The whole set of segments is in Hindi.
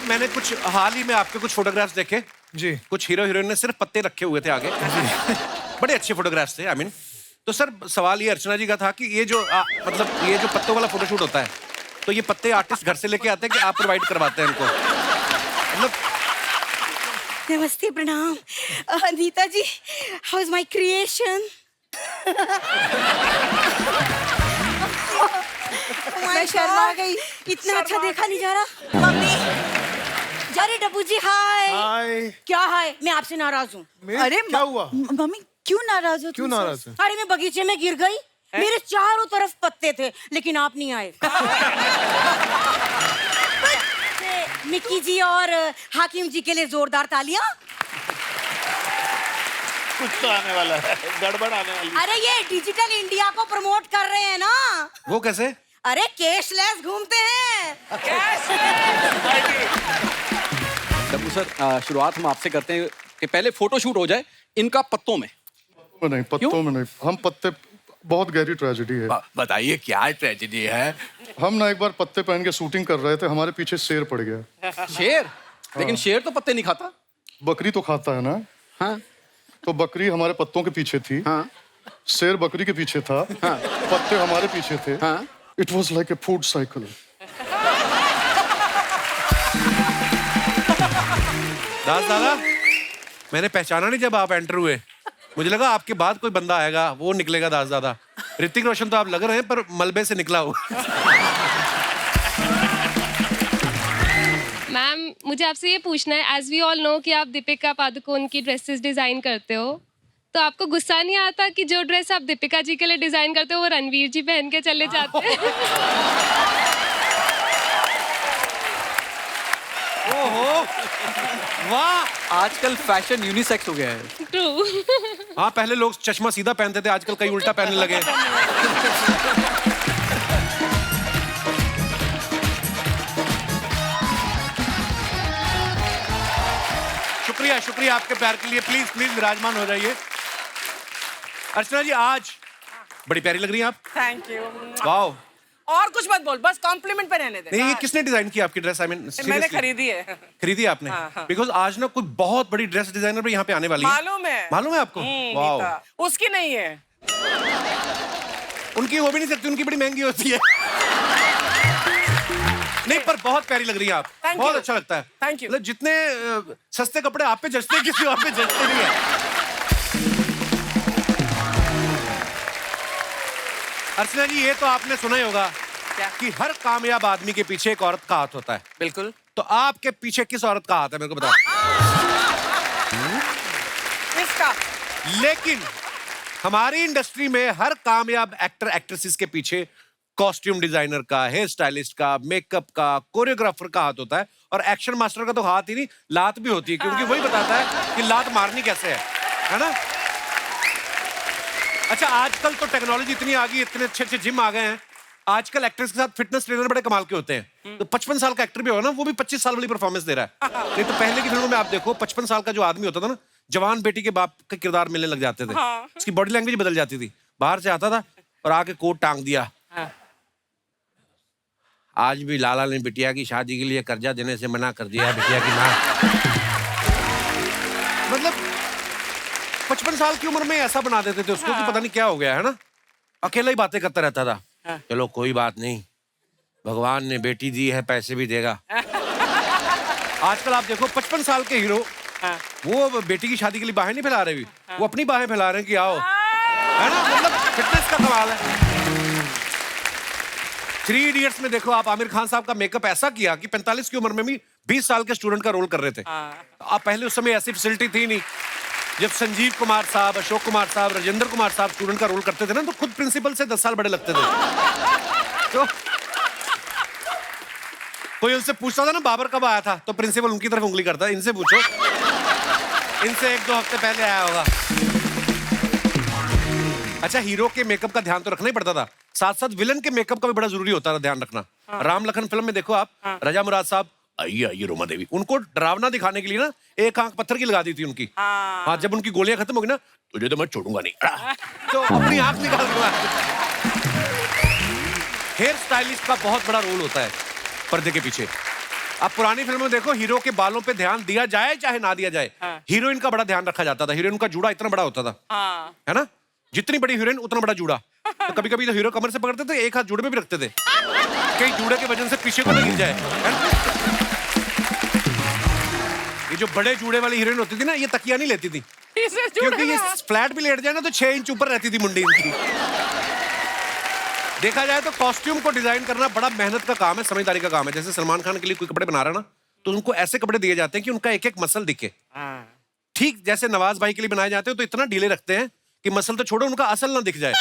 मैंने कुछ हाल ही में आपके कुछ फोटोग्राफ्स देखे जी। कुछ हीरो हीरोइन ने सिर्फ पत्ते रखे हुए थे आगे बड़े अच्छे फोटोग्राफ्स थे। आई मीन तो सर सवाल ये अर्चना जी का था कि ये जो मतलब ये जो पत्तों वाला फोटोशूट होता है तो ये पत्ते आर्टिस्ट घर से लेके आते हैं कि आप प्रोवाइड करवाते हैं इनको? मतलब नमस्ते, प्रणाम। नीता जी, हाउ इज माय क्रिएशन? मैं शर्मा गई, इतना अच्छा देखा नहीं जा रहा। मम्मी, अरे डब्बू जी, हाय। हाय। क्या हाय? मैं आपसे नाराज हूँ। अरे क्या हुआ? मम्मी क्यों नाराज हो? क्यों नाराज है? अरे मैं बगीचे में गिर गई, मेरे चारों तरफ पत्ते थे लेकिन आप नहीं आए। मिक्की जी और हाकिम जी के लिए जोरदार तालियां। कुछ तो आने वाला है, गड़बड़ आने वाली। अरे ये डिजिटल इंडिया को प्रमोट कर रहे हैं ना। वो कैसे? अरे कैशलेस घूमते हैं। डब्बू सर, शुरुआत हम आपसे करते हैं कि पहले फोटो शूट हो जाए इनका पत्तों में। नहीं, पत्तों में नहीं। हम पत्ते, बहुत गहरी ट्रेजेडी है। बताइए क्या ट्रेजेडी है? हम ना एक बार पत्ते पहन के शूटिंग कर रहे थे, हमारे पीछे शेर पड़ गया। शेर? लेकिन शेर तो पत्ते नहीं खाता। बकरी तो खाता है ना। हाँ। तो बकरी हमारे पत्तों के पीछे थी। हाँ। शेर बकरी के पीछे था। हाँ। पत्ते हमारे पीछे थे। हाँ। It was like a food cycle. Das dada, मैंने पहचाना नहीं जब आप एंटर हुए। मुझे लगा आपके बाद कोई बंदा आएगा, वो निकलेगा दास दादा। ऋतिक रोशन तो आप लग रहे हैं पर मलबे से निकला हो। मैम, मुझे आपसे ये पूछना है, एज वी ऑल नो कि आप दीपिका पादुकोण की ड्रेसेस डिजाइन करते हो, तो आपको गुस्सा नहीं आता कि जो ड्रेस आप दीपिका जी के लिए डिजाइन करते हो वो रणवीर जी पहन के चले जाते हैं? ओहो, वाह। आजकल फैशन यूनिसेक्स हो गया है। ट्रू। हाँ, पहले लोग चश्मा सीधा पहनते थे, आजकल कई उल्टा पहनने लगे। शुक्रिया शुक्रिया आपके प्यार के लिए। प्लीज प्लीज विराजमान हो जाइए। अर्चना जी, आज बड़ी प्यारी लग रही हैं आप। Thank you. वाओ। और कुछ मत बोल, बस कॉम्प्लीमेंट पे रहने दे। नहीं, ये किसने डिजाइन की आपकी ड्रेस? आई मीन मैंने खरीदी है। खरीदी आपने? हाँ। बिकॉज आज ना कोई बहुत बड़ी ड्रेस डिजाइनर भी यहाँ पे आने वाली है। मालूम है। मालूम है आपको? वाओ। नीता, उसकी नहीं है। उनकी हो भी नहीं सकती, उनकी बड़ी महंगी होती है। नहीं, पर बहुत प्यारी लग रही है आप। Thank बहुत you. अच्छा लगता है। Thank you. मतलब जितने सस्ते कपड़े आप पे जचते हैं, किसी और पे जचते नहीं है। अर्चना जी, ये तो आपने सुना ही होगा क्या? कि हर कामयाब आदमी के पीछे एक औरत का हाथ होता है। बिल्कुल। तो आपके पीछे किस औरत का हाथ है, मेरे को बताओ। इसका। लेकिन हमारी इंडस्ट्री में हर कामयाब एक्टर एक्ट्रेसेस के पीछे कॉस्ट्यूम डिजाइनर का, हेयर स्टाइलिस्ट का, मेकअप का, कोरियोग्राफर का हाथ होता है। और एक्शन मास्टर का तो हाथ ही नहीं, लात भी होती है, क्योंकि वही बताता है कि लात मारनी कैसे है ना? अच्छा, आजकल तो टेक्नोलॉजी इतनी आ गई, इतने अच्छे अच्छे जिम आ गए हैं। आजकल एक्टर्स के साथ फिटनेस ट्रेनर बड़े कमाल के होते हैं। तो 55 साल का एक्टर भी होगा ना, वो भी 25 साल वाली परफॉर्मेंस दे रहा है। नहीं तो पहले की फिल्मों में आप देखो, 55 साल का जो आदमी होता था ना, जवान बेटी के बाप का किरदार मिलने लग जाते थे। हाँ। उसकी बॉडी लैंग्वेज बदल जाती थी। बाहर से आता था और आके कोट टांग दिया। हाँ। आज भी लाला ने बिटिया की शादी के लिए कर्जा देने से मना कर दिया। बिटिया की माँ मतलब 55 साल की उम्र में ऐसा बना देते थे उसको कि पता नहीं क्या हो गया है ना। अकेला ही बातें करता रहता था। हाँ। चलो कोई बात नहीं, भगवान ने बेटी दी है, पैसे भी देगा। आजकल आप देखो 55 साल के हीरो, हाँ। वो बेटी की शादी के लिए बाहें नहीं फैला रहे भी, वो अपनी बाहें फैला रहे हैं कि आओ, है ना? मतलब फिटनेस का कमाल है। 3 इडियट्स में देखो आप, आमिर खान साहब का मेकअप ऐसा किया कि 45 की उम्र में भी 20 साल के स्टूडेंट का रोल कर रहे थे। अब पहले उस समय ऐसी फैसिलिटी थी नहीं। जब संजीव कुमार साहब, अशोक कुमार साहब, राजेंद्र कुमार साहब स्टूडेंट का रोल करते थे ना, तो खुद प्रिंसिपल से 10 साल बड़े लगते थे। तो कोई उनसे पूछता था ना बाबर कब आया था, तो प्रिंसिपल उनकी तरफ उंगली करता है, इनसे पूछो, इनसे 1-2 हफ्ते पहले आया होगा। अच्छा, हीरो के मेकअप का ध्यान तो रखना ही पड़ता था, साथ साथ विलन के मेकअप का भी बड़ा जरूरी होता था ध्यान रखना। राम लखन फिल्म में देखो आप, रजा मुराद साहब, आइए आइए रोमा देवी, उनको डरावना दिखाने के लिए ना एक आंख पत्थर की लगा दी थी उनकी। हाँ, जब उनकी गोलियां खत्म हो गई ना, तुझे तो मैं छोड़ूंगा नहीं, तो अपनी आंख निकाल दूंगा। हेयर स्टाइलिस्ट का बहुत बड़ा रोल होता है पर्दे के पीछे। अब पुरानी फिल्मों में देखो हीरो के बालों पे ध्यान दिया जाए चाहे ना दिया जाए, हीरोइन का बड़ा ध्यान रखा जाता था। हीरोइन का जूड़ा इतना बड़ा होता था, हाँ है ना? जितनी बड़ी हीरोइन उतना बड़ा जूड़ा। तो कभी कभी तो हीरो कमर से पकड़ते थे, एक हाथ जूड़े में भी रखते थे, कहीं जूड़े के वजन से पीछे को न गिर जाए, है ना? ये जो बड़े जूड़े वाली हीरोइन होती थी ना, ये तकिया नहीं लेती थी, क्योंकि ये फ्लैट भी लेट जाए ना तो 6 इंच ऊपर रहती थी मुंडी इनकी। देखा जाए तो कॉस्ट्यूम को डिजाइन करना बड़ा मेहनत का काम है, समझदारी का काम है। जैसे सलमान खान के लिए कोई कपड़े बना रहा है ना, तो उनको ऐसे कपड़े दिए जाते हैं कि उनका एक एक मसल दिखे। ठीक जैसे नवाज भाई के लिए बनाए जाते हैं, तो इतना ढीले रखते हैं कि मसल तो छोड़ो, उनका असल ना दिख जाए।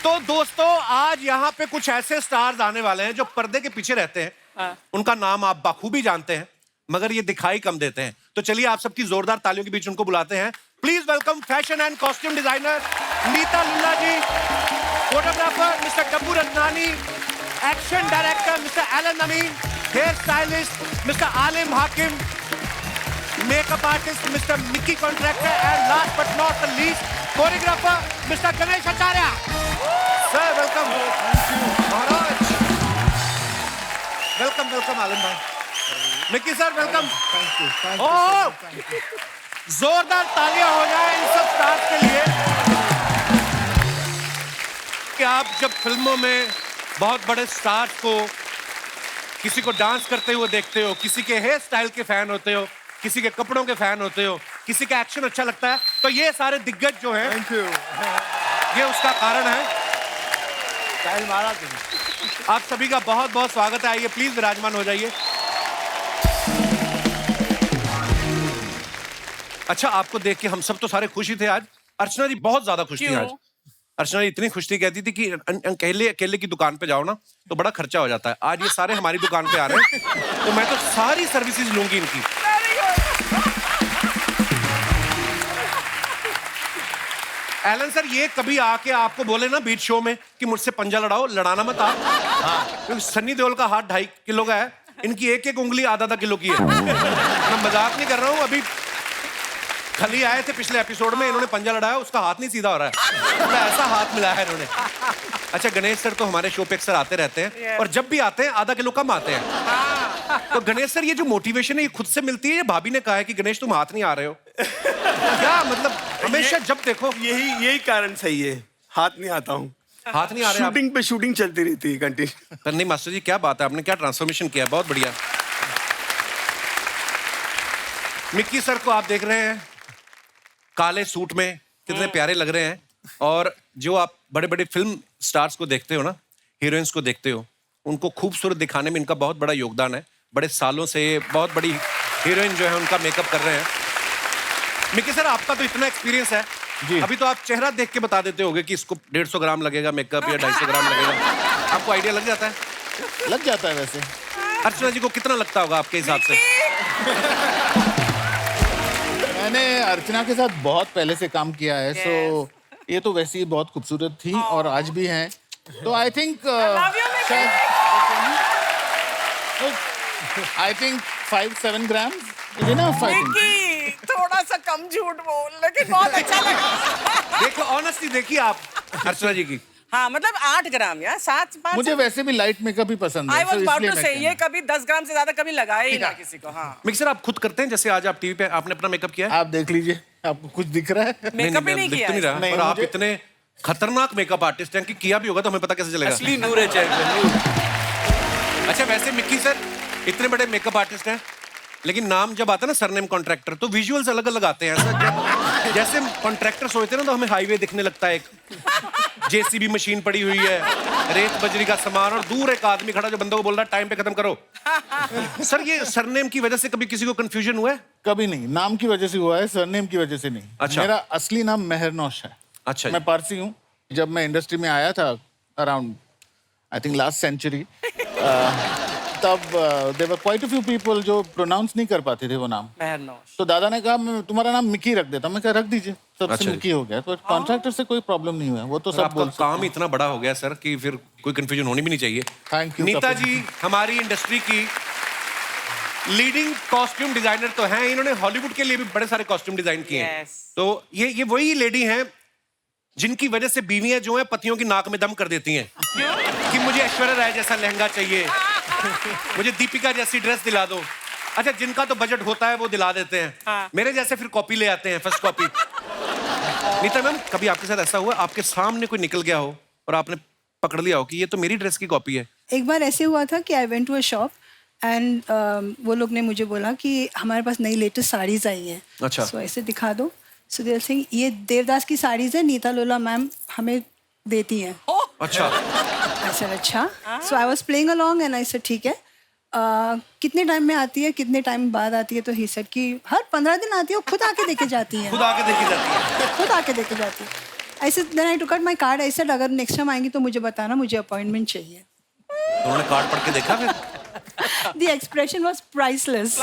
तो दोस्तों, आज यहाँ पे कुछ ऐसे स्टार्स आने वाले हैं जो पर्दे के पीछे रहते हैं। उनका नाम आप बाखूबी जानते हैं, मगर ये दिखाई कम देते हैं। तो चलिए आप सबकी जोरदार तालियों के बीच उनको बुलाते हैं। Please welcome fashion and costume designer Neeta Lulla ji, photographer mister Dabboo Ratnani, action director mister Allan Amin, hair stylist mister Aalim Hakim, makeup artist mister Mickey Contractor and last but not the least choreographer mister Ganesh Acharya. Sir welcome. महाराज वेलकम वेलकम। आलिम भाई, मिक्की सर वेलकम। ओह, जोरदार तालियां हो जाए इन सब स्टार्स के लिए। कि आप जब फिल्मों में बहुत बड़े स्टार्स को, किसी को डांस करते हुए देखते हो, किसी के हेयर स्टाइल के फैन होते हो, किसी के कपड़ों के फैन होते हो, किसी का एक्शन अच्छा लगता है, तो ये सारे दिग्गज जो हैं, ये उसका कारण है। आप सभी का बहुत बहुत स्वागत है। आइए प्लीज विराजमान हो जाइए। अच्छा, आपको देख के हम सब तो सारे खुश ही थे आज। अर्चना जी बहुत ज्यादा खुश थी आज। अर्चना जी इतनी खुश थी, कहती थी कि अकेले अकेले की दुकान पे जाओ ना तो बड़ा खर्चा हो जाता है। आज ये सारे हमारी दुकान पे आ रहे हैं, तो मैं तो सारी सर्विसेज लूंगी इनकी। एलन सर, ये कभी आके आपको बोले ना बीच शो में कि मुझसे पंजा लड़ाओ, लड़ाना मत आप। क्योंकि सन्नी देओल का हाथ 2.5 किलो का है, इनकी एक एक उंगली आधा किलो की है। मैं मजाक नहीं कर रहा हूँ। अभी खली आए थे पिछले एपिसोड में, इन्होंने पंजा लड़ाया, उसका हाथ नहीं सीधा हो रहा है, तो ऐसा हाथ मिलाया है इन्होंने। अच्छा, गणेश सर तो हमारे शो पे अक्सर आते रहते हैं, और जब भी आते हैं आधा किलो कम आते हैं। तो गणेश सर, ये जो मोटिवेशन है ये खुद से मिलती है या भाभी ने कहा है कि गणेश तुम हाथ नहीं आ रहे हो? क्या मतलब हमेशा जब देखो यही कारण सही है, हाथ नहीं आता हूँ। हाथ नहीं आ रहे? शूटिंग पे शूटिंग चलती रहती है कंटिन्यू। पर नहीं मास्टर जी, क्या बात है, आपने क्या ट्रांसफॉर्मेशन किया, बहुत बढ़िया। मिक्की सर को आप देख रहे हैं काले सूट में, कितने प्यारे लग रहे हैं। और जो आप बड़े बड़े फिल्म स्टार्स को देखते हो ना, हीरोइंस को देखते हो, उनको खूबसूरत दिखाने में इनका बहुत बड़ा योगदान है। बड़े सालों से बहुत बड़ी हीरोइन जो है उनका मेकअप कर रहे हैं। मिक्की सर, आपका तो इतना एक्सपीरियंस है जी, अभी तो आप चेहरा देख के बता देते होगे कि इसको 150 ग्राम लगेगा मेकअप या 250 ग्राम लगेगा। आपको आइडिया लग जाता है? लग जाता है। वैसे अर्चना जी को कितना लगता होगा आपके हिसाब से? मैंने अर्चना के साथ बहुत पहले से काम किया है, सो ये तो वैसे ही बहुत खूबसूरत थी और आज भी हैं। तो आई थिंक 5-7 ग्राम थोड़ा सा कम झूठ बोल, लेकिन बहुत अच्छा लगा। देखो ऑनेस्टली देखिए आप अर्चना जी की। हाँ, मतलब 8 ग्राम या 7-5। मुझे वैसे भी लाइट मेकअप ही पसंद है। I was about to say, ये कभी 10 ग्राम से ज्यादा कभी लगाया ही ना किसी को। हाँ, मिक्की सर, आप खुद करते हैं? जैसे आज आप टीवी पे आपने अपना मेकअप किया है? आप देख लीजिए, आपको कुछ दिख रहा है? मेकअप ही नहीं दिख किया तो नहीं रहा, नहीं, और आप मुझे- इतने खतरनाक मेकअप आर्टिस्ट हैं कि किया भी होगा तो हमें पता कैसे चलेगा? असली नूर है चेहरे पे, नूर। अच्छा, वैसे मिक्की सर इतने बड़े मेकअप आर्टिस्ट हैं, लेकिन नाम जब आता है ना सरनेम कॉन्ट्रैक्टर, तो विजुअल्स अलग अलग आते हैं। ऐसा जैसे कॉन्ट्रैक्टर सोचते हैं ना, तो हमें हाईवे दिखने लगता है, एक जेसीबी मशीन पड़ी हुई है, रेत बजरी का सामान, और दूर एक आदमी खड़ा जो बंदों को बोल रहा है टाइम पे खत्म करो। सर, ये सरनेम की वजह से कभी किसी को कंफ्यूजन हुआ है? कभी नहीं, नाम की वजह से हुआ है, सरनेम की वजह से नहीं। अच्छा। मेरा असली नाम मेहरनौश है। अच्छा, मैं पारसी हूँ। जब मैं इंडस्ट्री में आया था around I think last century, तब there were quite a few people जो प्रोनाउंस नहीं कर पाते थे वो नाम। मेहरनौश। तो दादा ने कहा मैं तुम्हारा नाम मिक्की रख देता हूं। मैं कहा रख दीजिए, सबसे अच्छा। मिक्की हो गया। तो कॉन्ट्रैक्टर से कोई प्रॉब्लम नहीं हुआ, वो तो सब आपका बोल काम ही इतना बड़ा हो गया सर कि फिर कोई कंफ्यूजन होनी भी नहीं चाहिए। थैंक यू नीता जी हमारी इंडस्ट्री की लीडिंग कॉस्ट्यूम डिजाइनर तो हैं, इन्होंने हॉलीवुड के लिए भी बड़े सारे कॉस्ट्यूम डिजाइन किए हैं। Yes. तो ये वही लेडी हैं जिनकी वजह से बीवियां जो है पतियों की नाक में दम कर देती हैं कि मुझे ऐश्वर्या राय जैसा लहंगा चाहिए, मुझे दीपिका जैसी ड्रेस दिला दो। अच्छा, जिनका तो बजट होता है वो दिला देते हैं, मेरे जैसे फिर कॉपी ले आते हैं, फर्स्ट कॉपी। नीता मैम, कभी आपके साथ ऐसा हुआ आपके सामने कोई निकल गया हो और आपने पकड़ लिया हो कि ये तो मेरी ड्रेस की कॉपी है? एक बार ऐसे हुआ था कि I went to a shop and वो लोग ने मुझे बोला कि हमारे पास नई लेटेस्ट साड़ीज आई हैं। अच्छा। सो ऐसे दिखा दो। सो दे सिंह ये देवदास की साड़ीज है, नीता लोला मैम हमें देती हैं। अच्छा। आई सेड अच्छा। So I was playing along and I said ठीक है। कितने टाइम में आती है, कितने टाइम बाद आती है? तो ही सेड कि हर 15 दिन आती है, खुद आके देके जाती है। खुद आके देखी जाती है। खुद आके देके जाती है। ऐसे then I took out my card. I said अगर नेक्स्ट टाइम आएंगी तो मुझे बताना, मुझे अपॉइंटमेंट चाहिए। उन्होंने कार्ड पढ़ के देखा फिर? The expression was priceless.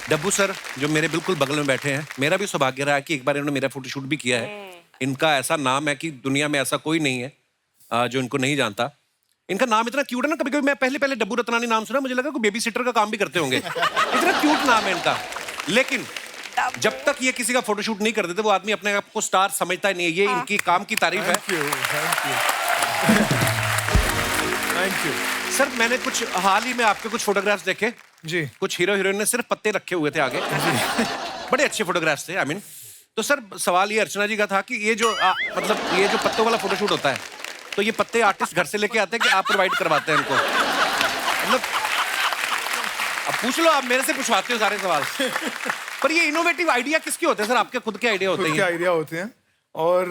Dabboo sir जो मेरे बिल्कुल बगल में बैठे हैं, मेरा भी सौभाग्य रहा है कि एक बार इन्होंने मेरा फोटोशूट भी किया है। इनका ऐसा नाम है कि दुनिया में ऐसा कोई नहीं है जो इनको नहीं जानता। इनका नाम इतना क्यूट है ना, कभी कभी मैं पहले डब्बू रत्नानी नाम सुना, मुझे लगा कोई बेबी सिटर का काम भी करते होंगे, इतना क्यूट नाम है इनका। लेकिन जब तक ये किसी का फोटोशूट नहीं कर देते वो आदमी अपने आप को स्टार समझता ही नहीं है। ये इनकी काम की तारीफ है। Thank you. सर मैंने कुछ हाल ही में आपके कुछ फोटोग्राफ्स देखे जी। कुछ हीरो हीरोइन ने सिर्फ पत्ते रखे हुए थे आगे। बड़े अच्छे फोटोग्राफ्स थे। आई मीन तो सर सवाल ये अर्चना जी का था कि ये जो मतलब ये जो पत्तों वाला फोटोशूट होता है, तो ये पत्ते आर्टिस्ट घर से लेके आते हैं कि आप प्रोवाइड करवाते हैं इनको? मतलब अब पूछ लो, आप मेरे से पूछवाते हो सारे सवाल। पर ये इनोवेटिव आइडिया किसके होते हैं सर? आपके खुद के आइडिया होते हैं? खुद के आइडिया होते हैं और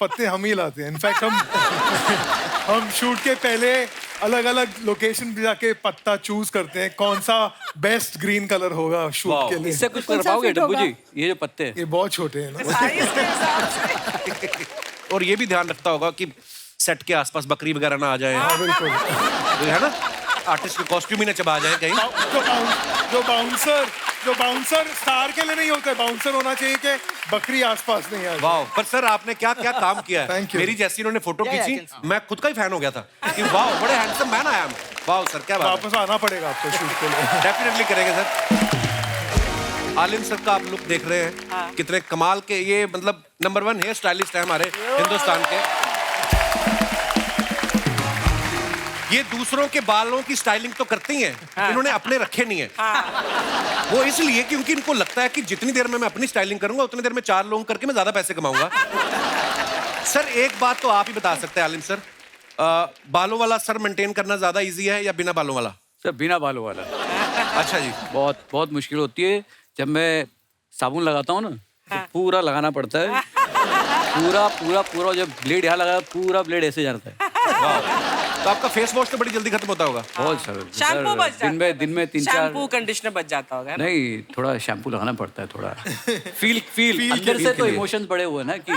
पत्ते हम ही लाते हैं। इनफैक्ट हम शूट के पहले अलग अलग लोकेशन पे जाके पत्ता चूज करते हैं, कौन सा बेस्ट ग्रीन कलर होगा शूट के लिए। इससे कुछ कर पाओगे डब्बू जी? ये जो पत्ते ये बहुत छोटे हैं ना। साइज के हिसाब से। और ये भी ध्यान रखता होगा कि सेट के आसपास बकरी वगैरह ना आ जाए। हाँ बिल्कुल। तो है ना, आर्टिस्ट के कॉस्ट्यूम ही ना चबा जाए कहीं। जो बाउंसर स्टार के लिए नहीं होता है, बाउंसर होना चाहिए कि बकरी आसपास नहीं आ जाए। वाह, पर सर आपने क्या क्या काम किया है। Thank you. मेरी जैसी इन्होंने फोटो खींची, मैं खुद का ही फैन हो गया था कि वाह बड़े हैंडसम मैन आई एम। वाह सर क्या बात है। वापस आना पड़ेगा आपको शूट के लिए। डेफिनेटली करेंगे सर। आलिम सर का आप लुक देख रहे हैं, कितने कमाल के, ये मतलब नंबर 1 हेयर स्टाइलिस्ट है हमारे हिंदुस्तान के। ये दूसरों के बालों की स्टाइलिंग तो करती हैं, इन्होंने अपने रखे नहीं है। वो इसलिए क्योंकि इनको लगता है कि जितनी देर में मैं अपनी स्टाइलिंग करूंगा उतनी देर में 4 लोग करके मैं ज्यादा पैसे कमाऊंगा। सर एक बात तो आप ही बता सकते हैं आलिम सर, बालों वाला सर मेंटेन करना ज्यादा इजी है या बिना बालों वाला? सर बिना बालों वाला। अच्छा जी। बहुत बहुत मुश्किल होती है। जब मैं साबुन लगाता हूँ ना तो पूरा लगाना पड़ता है, पूरा पूरा पूरा। जब ब्लेड यहाँ लगा पूरा ब्लेड ऐसे जाता है। तो आपका फेस वॉश तो बड़ी जल्दी खत्म होता होगा? बहुत सर। शैम्पू बच जाता है। दिन में 3-4 शैम्पू कंडीशनर बच जाता होगा ना? नहीं, थोड़ा शैम्पू लगाना पड़ता है। थोड़ा फील अंदर से तो इमोशंस बड़े हुए ना कि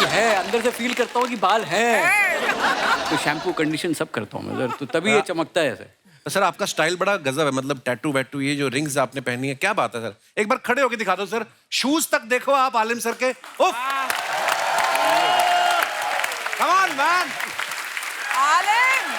है, अंदर से फील करता हूँ कि बाल है, तो शैम्पू कंडीशन सब करता हूँ मैं सर, तो तभी ये चमकता है सर। सर आपका स्टाइल बड़ा गजब है, मतलब टैटू वैटू, ये जो रिंग्स आपने पहनी है, क्या बात है सर। एक बार खड़े होके दिखा दो सर, शूज तक देखो आप आलिम सर के। Come on man. आलिम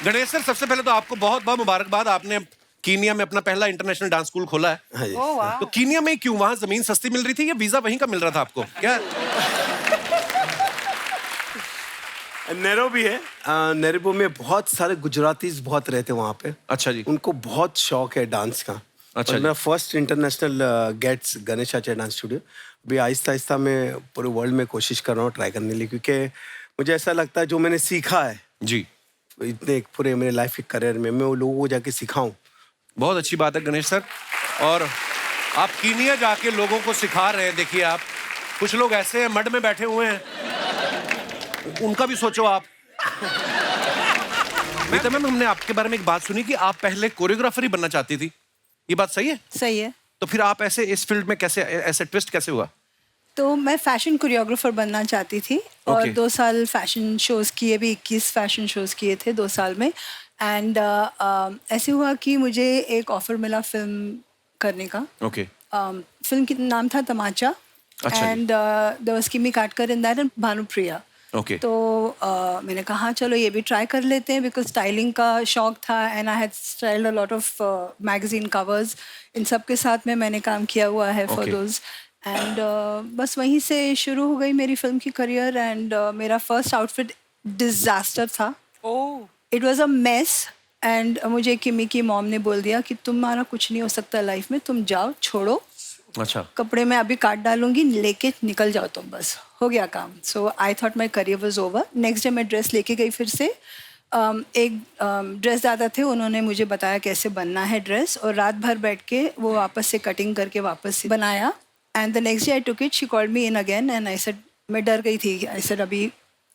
गणेश सर सबसे पहले तो आपको बहुत बहुत मुबारकबाद, आपने कीनिया में अपना पहला इंटरनेशनल डांस स्कूल खोला है। हाँ जी। तो कीनिया में क्यों, वहां जमीन सस्ती मिल रही थी या वीजा वहीं का मिल रहा था आपको क्या? नैरोबी है। नैरोबी में बहुत सारे गुजरातीज बहुत रहते वहाँ पे। अच्छा जी। उनको बहुत शौक है डांस का। अच्छा और जी। मेरा first international gets Ganesh Acharya dance studio. अभी आहिस्ता आहिस्ता मैं पूरे वर्ल्ड में कोशिश कर रहा हूँ ट्राई करने के लिए, क्योंकि मुझे ऐसा लगता है जो मैंने सीखा है जी इतने पूरे मेरे लाइफ के करियर में, मैं वो लोगों को जाके सिखाऊं। बहुत अच्छी बात है गणेश सर, और आप कीनिया जाके लोगों को सिखा रहे हैं। देखिए आप, कुछ लोग ऐसे हैं मड में बैठे हुए हैं, उनका भी सोचो आप। मैम हमने आपके बारे में एक बात सुनी कि आप पहले कोरियोग्राफर ही बनना चाहती थी, ये बात सही है? सही है। तो फिर आप ऐसे इस फील्ड में कैसे, ऐसे ट्विस्ट कैसे हुआ? तो मैं फैशन कोरियोग्राफर बनना चाहती थी और Okay. 2 साल फैशन शोज़ किए भी, 21 फैशन शोज़ किए थे 2 साल में। एंड ऐसे हुआ कि मुझे एक ऑफर मिला फिल्म करने का। ओके। फिल्म का नाम था तमाचा। अच्छा जी। एंड देयर वाज किमी काटकर in that and Bhanupriya. Okay तो मैंने कहा हाँ, चलो ये भी ट्राई कर लेते हैं, बिकॉज स्टाइलिंग का शौक था and I had styled a lot of magazine covers, इन सब के साथ में मैंने काम किया हुआ है फॉर Okay. दोज एंड बस वहीं से शुरू हो गई मेरी फिल्म की करियर एंड मेरा फर्स्ट आउटफिट डिजास्टर था. It was a mess and मुझे किमी की मॉम ने बोल दिया कि तुम्हारा कुछ नहीं हो सकता लाइफ में, तुम जाओ, छोड़ो, अच्छा कपड़े में अभी काट डालूंगी, लेके निकल जाओ तुम, बस हो गया काम. So I thought my career was over. Next day मैं ड्रेस लेके गई फिर से. एक ड्रेस दादा थे, उन्होंने मुझे बताया कैसे बनना है ड्रेस, और रात भर बैठ के वो वापस से कटिंग करके वापस से बनाया. And the next day I took it, she called me in again and I said, मैं डर गई थी, आई सेड अभी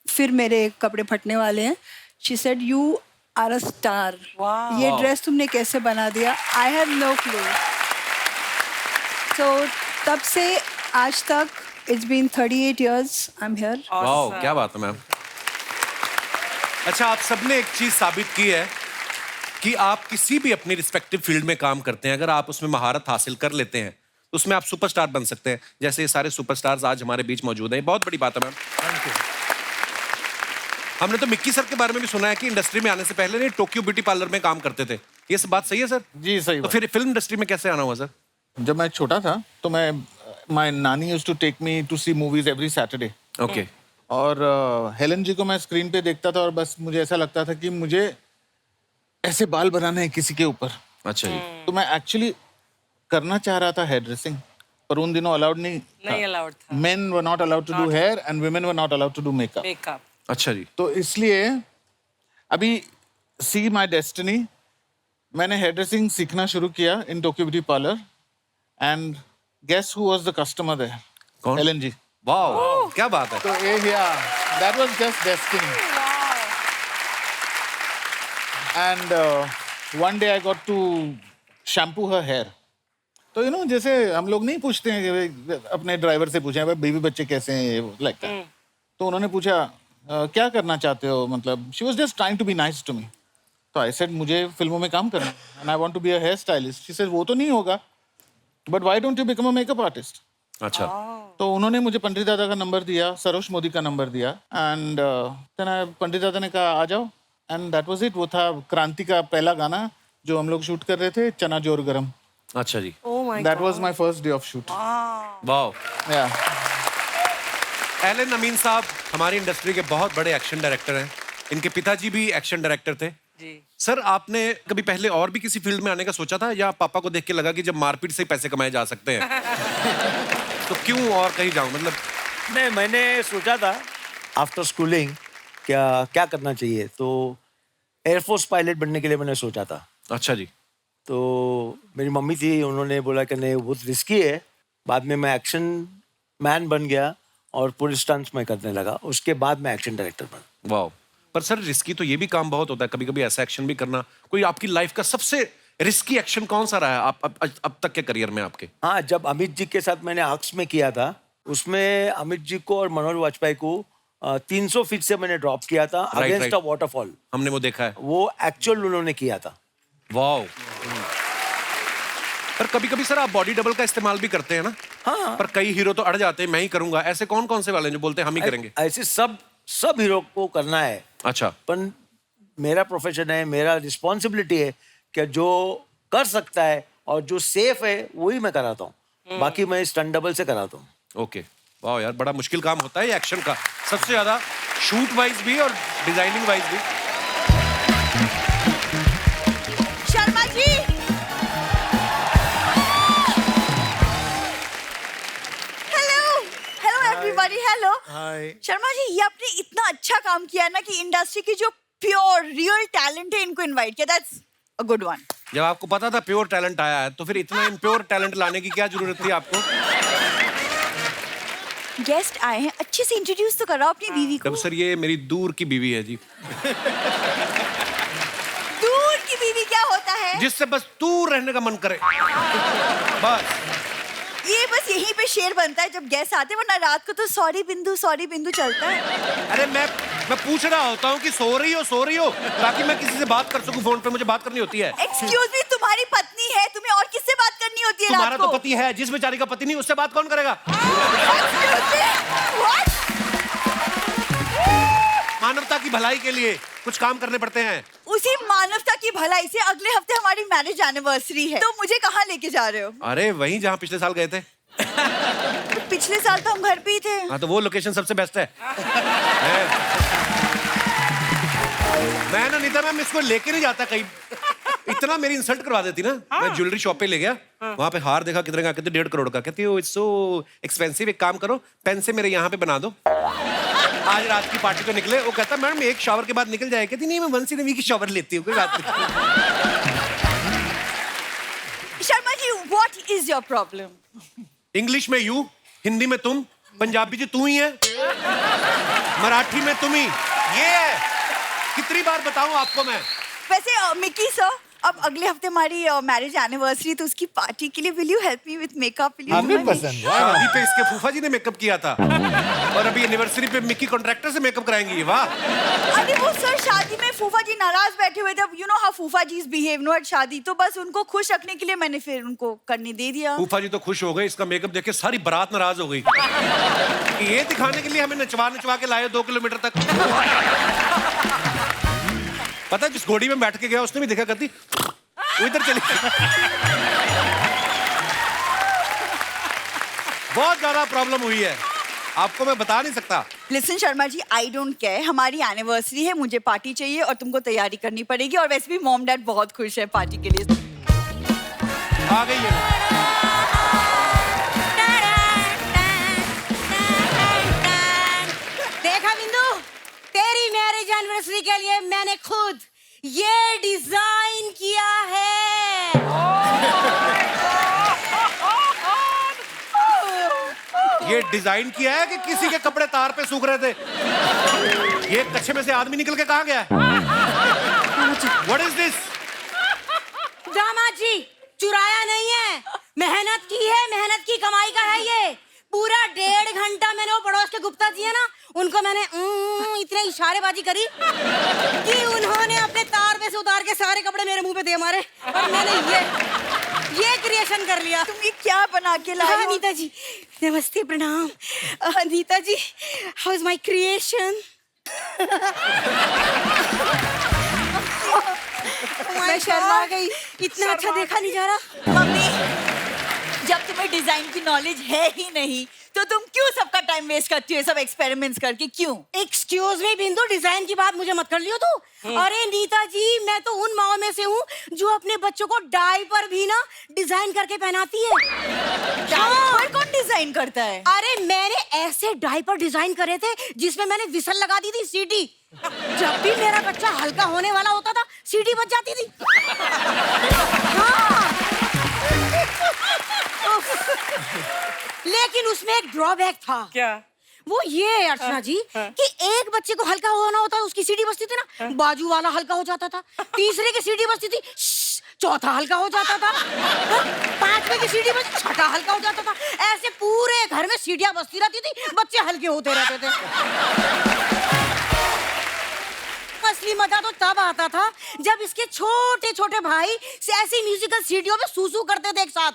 फिर मेरे कपड़े फटने वाले हैं. She said you are a star, ये ड्रेस तुमने कैसे बना दिया? I have no clue. So तब से आज तक it's been 38 years I am here. Wow, क्या बात है मैम. अच्छा, आप सबने एक चीज साबित की है कि आप किसी भी अपनी रिस्पेक्टिव फील्ड में काम करते हैं, अगर आप उसमें महारत हासिल कर लेते हैं तो उसमें आप सुपरस्टार बन सकते हैं. जैसे ये सारे सुपरस्टार्स आज हमारे बीच मौजूद हैं, बहुत बड़ी बात है मैम. Thank you. हमने तो मिक्की सर के बारे में भी सुना है कि इंडस्ट्री में आने से पहले नहीं टोक्यो ब्यूटी पार्लर में काम करते थे. ये सब बात सही है सर? जी सही तो बात. फिर फिल्म इंडस्ट्री में कैसे आना हुआ सर? जब मैं छोटा था तो मैं माय नानी used to take me to see movies every Saturday. Okay. और हेलन जी को मैं स्क्रीन पे देखता था और बस मुझे ऐसा लगता था कि मुझे ऐसे बाल बनाने हैं किसी के ऊपर. अच्छा जी. तो मैं एक्चुअली करना चाह रहा था हेयर ड्रेसिंग, पर उन दिनों अलाउड नहीं अलाउड था. Men were not allowed to do hair and women were not allowed to do makeup. Makeup. अच्छा जी. तो इसलिए अभी सी माई डेस्टिनी, मैंने हेयर ड्रेसिंग सीखना शुरू किया in Tokyo beauty parlour and guess who was the customer there? कौन? हेलन जी. वाओ, क्या बात है. तो ये that was just destiny. And one day I got to shampoo her hair. तो यू नो जैसे हम लोग नहीं पूछते हैं कि अपने ड्राइवर से पूछे भाई बीवी बच्चे कैसे हैं, लाइक दैट. तो उन्होंने पूछा क्या करना चाहते हो, मतलब she was just trying to be nice to me. तो आई सेड मुझे फिल्मों में काम करना and I want to be a hair stylist. She said वो तो नहीं होगा, but why don't you become a makeup artist? अच्छा. तो उन्होंने मुझे पंडित दादा का नंबर दिया, सरोज मोदी का नंबर दिया एंड देन पंडित दादा ने कहा आ जाओ एंड दैट वाज इट. वो था क्रांति का पहला गाना जो हम लोग शूट कर रहे थे, चना जोर गरम. अच्छा जी. That was my first day of shoot. Wow. या एलन अमीन साहब हमारी इंडस्ट्री के बहुत बड़े एक्शन डायरेक्टर हैं. इनके पिताजी भी एक्शन डायरेक्टर थे. जी. सर, आपने कभी पहले और भी किसी फील्ड में आने का सोचा था, या पापा को देख के लगा कि जब मारपीट से ही पैसे कमाए जा सकते हैं तो क्यों और कहीं जाऊं, मतलब? नहीं, मैंने सोचा था आफ्टर स्कूलिंग क्या करना चाहिए, तो एयरफोर्स पायलट बनने के लिए मैंने सोचा था. अच्छा जी. तो मेरी मम्मी थी, उन्होंने बोला कि नहीं बहुत रिस्की है. बाद में मैं एक्शन मैन बन गया और पूरे स्टंट्स में करने लगा. उसके बाद मैं एक्शन डायरेक्टर बना. वाओ. पर सर, रिस्की तो ये भी काम बहुत होता है, कभी कभी ऐसा एक्शन भी करना. कोई आपकी लाइफ का सबसे रिस्की एक्शन कौन सा रहा है अब तक के करियर में आपके? हाँ, जब अमित जी के साथ मैंने आर्क्स में किया था, उसमें अमित जी को और मनोहर वाजपेयी को 300 फीट से मैंने ड्रॉप किया था अगेंस्ट अ वाटरफॉल. हमने वो देखा है. वो एक्चुअल उन्होंने किया था. वाओ. पर कभी कभी सर आप बॉडी डबल का इस्तेमाल भी करते हैं ना? हाँ. पर कई हीरो तो अड़ जाते हैं, मैं ही करूंगा. ऐसे कौन कौन से वाले हैं जो बोलते हैं हम ही करेंगे? ऐसे सब हीरो को करना है. अच्छा. पर मेरा प्रोफेशन है, मेरा रिस्पॉन्सिबिलिटी है कि जो कर सकता है और जो सेफ है वही मैं कराता हूँ. बाकी मैं स्टंट डबल से कराता हूँ. ओके. वाह यार, बड़ा मुश्किल काम होता है ये एक्शन का, सबसे ज्यादा शूट वाइज भी और डिजाइनिंग वाइज भी. Sharma ji, hello everybody. Hello. हाय. शर्मा जी, ये आपने इतना अच्छा काम किया ना कि इंडस्ट्री की जो प्योर रियल टैलेंट है इनको इनवाइट किया. That's a good one. जब आपको पता था प्योर टैलेंट आया है तो फिर इतना इम्प्योर टैलेंट लाने की क्या जरूरत थी आपको? गेस्ट आए हैं, अच्छे से इंट्रोड्यूस तो कराओ अपनी बीवी को. जब सर, ये मेरी दूर की बीवी है जी. दूर की बीवी क्या होता है? जिससे बस दूर रहने का मन करे बस. ये बस यहीं पे शेर बनता है जब गेस्ट आते हैं, वरना रात को तो सॉरी बिंदु चलता है. अरे मैं पूछ रहा होता हूँ कि सो रही हो ताकि मैं किसी से बात कर सकूं. फोन पे मुझे बात करनी होती है. एक्सक्यूज मी, तुम्हारी पत्नी है, तुम्हें और किससे बात करनी होती है? तुम्हारा रात तो को पति है, जिस बेचारी का पति नहीं उससे बात कौन करेगा? Excuse me? What? मानवता की भलाई के लिए कुछ काम करने पड़ते हैं। उसी मानवता की भलाई से अगले हफ्ते हमारी मैरिज एनिवर्सरी है, तो मुझे कहाँ लेके जा रहे हो? अरे वहीं जहाँ पिछले साल गए थे। तो पिछले साल तो हम घर पे ही थे। हाँ तो वो लोकेशन सबसे बेस्ट है। मैं ना नीता मैम इसको लेके नहीं जाता कहीं, इतना मेरी इंसल्ट करवा देती ना। मैं ज्वेलरी शॉप पे ले गया, वहां पे हार देखा कितने का, कहते 1.5 करोड़ का। कहती हो इट्स सो एक्सपेंसिव, एक काम करो पेन से मेरे यहाँ पे बना दो, आज रात की पार्टी पे निकले। वो कहता मैडम एक शावर के बाद निकल जाए। कहती नहीं मैं वंस इन अ वीक की शावर लेती हूँ, कोई बात नहीं। Sharma ji, what is your problem? English में यू, हिंदी में तुम, पंजाबी जी तू ही है, मराठी में तुम ही। ये है, कितनी बार बताऊं आपको मैं। वैसे मिकी सर, अब अगले हफ्ते हमारी मैरिज एनिवर्सरी, तो उसकी पार्टी के लिए will you help me with makeup? 100%। शादी पे इसके फूफा जी ने मेकअप किया था और अभी एनिवर्सरी पे मिक्की कॉन्ट्रैक्टर से मेकअप कराएंगी। वाह। अरे वो सर शादी में फूफा जी नाराज बैठे हुए थे। यू नो हाउ फूफा जी बिहेव नो एट शादी, तो बस उनको खुश रखने के लिए मैंने फिर उनको करने दे दिया। फूफा जी तो खुश हो गए, इसका मेकअप देख के सारी बारात नाराज हो गई। ये दिखाने के लिए हमें नचवा के लाए 2 किलोमीटर तक। पता है जिस घोड़ी में बैठ के गया उसने भी देखा, करती वो इधर चली। बहुत ज्यादा प्रॉब्लम हुई है, आपको मैं बता नहीं सकता। Listen Sharma ji, I don't care, हमारी एनिवर्सरी है, मुझे पार्टी चाहिए और तुमको तैयारी करनी पड़ेगी। और वैसे भी मॉम डैड बहुत खुश है पार्टी के लिए। आ गई है। देखा बिंदु, तेरी मैरिज एनिवर्सरी के लिए मैंने खुद ये डिजाइन किया है। ये डिजाइन किया है कि किसी के कपड़े तार पे सूख रहे थे? ये कच्छे में से आदमी निकल के कहाँ गया? What is this? दामाद जी, चुराया नहीं है, मेहनत की है, मेहनत की कमाई का है ये। पूरा 1.5 घंटा मैंने वो पड़ोस के गुप्ता जी है ना, उनको मैंने इतने इशारेबाजी करी कि उन्होंने अपने तार पे से उतार के सारे कपड़े मेरे मुंह पे दे मारे और मैंने ये क्रिएशन कर लिया। तुम ये क्या बना के लाए हो? नीता जी नमस्ते, प्रणाम। नीता जी, हाउ इज माय क्रिएशन? मैं शर्मा गई, इतना अच्छा देखा नहीं जा रहा। मम्मी, जब तुम्हें डिजाइन की नॉलेज है ही नहीं तो तुम क्यों सबका टाइम वेस्ट करती हो सब एक्सपेरिमेंट्स करके? क्यों? एक्सक्यूज मी बिंदु, डिजाइन की बात मुझे मत कर लियो तू। अरे नीता जी, मैं तो उन माओ में से हूँ जो अपने बच्चों को डायपर भी ना डिजाइन करके पहनाती है। डायपर कौन डिजाइन करता है? अरे मैंने ऐसे डायपर डिजाइन करे थे जिसमें मैंने विसल लगा दी थी, सीटी। जब भी मेरा बच्चा हल्का होने वाला होता था, सीटी बज जाती थी। हाँ। लेकिन उसमें एक ड्रॉबैक था। क्या? वो ये अर्चना जी कि एक बच्चे को हल्का होना होता, उसकी सीढ़ी बजती थी ना, बाजू वाला हल्का हो जाता था, तीसरे की सीढ़ी बजती थी, चौथा हल्का हो जाता था, 5वें की सीढ़ी बजती, छठा हल्का हो जाता था। ऐसे पूरे घर में सीढ़ियां बजती रहती थी, बच्चे हल्के होते रहते थे। असली मजा तो तब आता था जब इसके छोटे छोटे भाई ऐसी म्यूजिकल सीढ़ियों पे सूसू करते थे एक साथ।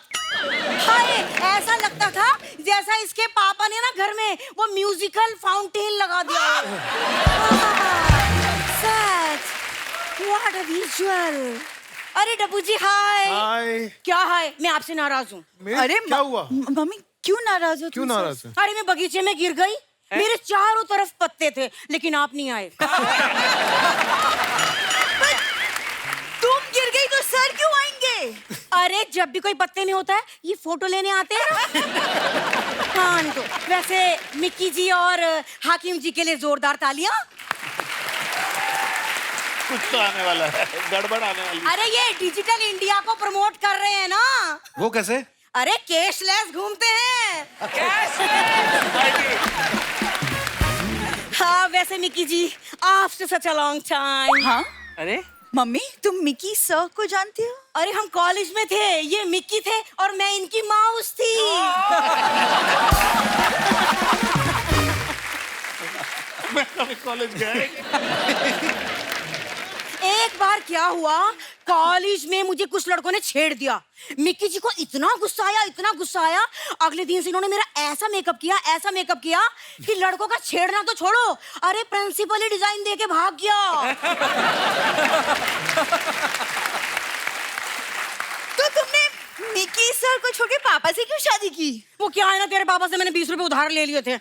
हाय, ऐसा लगता था जैसा इसके पापा ने ना घर में वो म्यूजिकल फाउंटेन लगा दिया। सच, व्हाट अ विजुअल। अरे डब्बू जी हाय। हाय। क्या हाय? मैं आपसे नाराज हूँ। अरे क्या हुआ? मम्मी क्यों नाराज हो? क्यों नाराज है? अरे मैं बगीचे में गिर गई, मेरे चारों तरफ पत्ते थे लेकिन आप नहीं आए। तुम गिर गई तो सर क्यों आएंगे? अरे जब भी कोई पत्ते में होता है ये फोटो लेने आते हैं। हाँ तो वैसे मिक्की जी और हाकिम जी के लिए जोरदार तालियां। कुछ तो आने वाला है, गड़बड़ आने वाली। अरे ये डिजिटल इंडिया को प्रमोट कर रहे हैं ना। वो कैसे? अरे कैशलेस घूमते हैं। हाँ वैसे Mickey ji, after such a long time. हाँ? अरे मम्मी, तुम मिक्की सर को जानती हो? अरे हम कॉलेज में थे, ये मिक्की थे और मैं इनकी माउस थी। मैं कभी कॉलेज गया। एक बार क्या हुआ, कॉलेज में मुझे कुछ लड़कों ने छेड़ दिया। मिक्की जी को इतना गुस्सा आया, अगले दिन से इन्होंने मेरा ऐसा मेकअप किया कि लड़कों का छेड़ना तो छोड़ो, अरे प्रिंसिपल ही डिजाइन दे के भाग गया। तो तुमने मिक्की सर को छोड़ के पापा से क्यों शादी की? वो क्या है ना, तेरे पापा से मैंने 20 रुपए उधार ले लिए थे।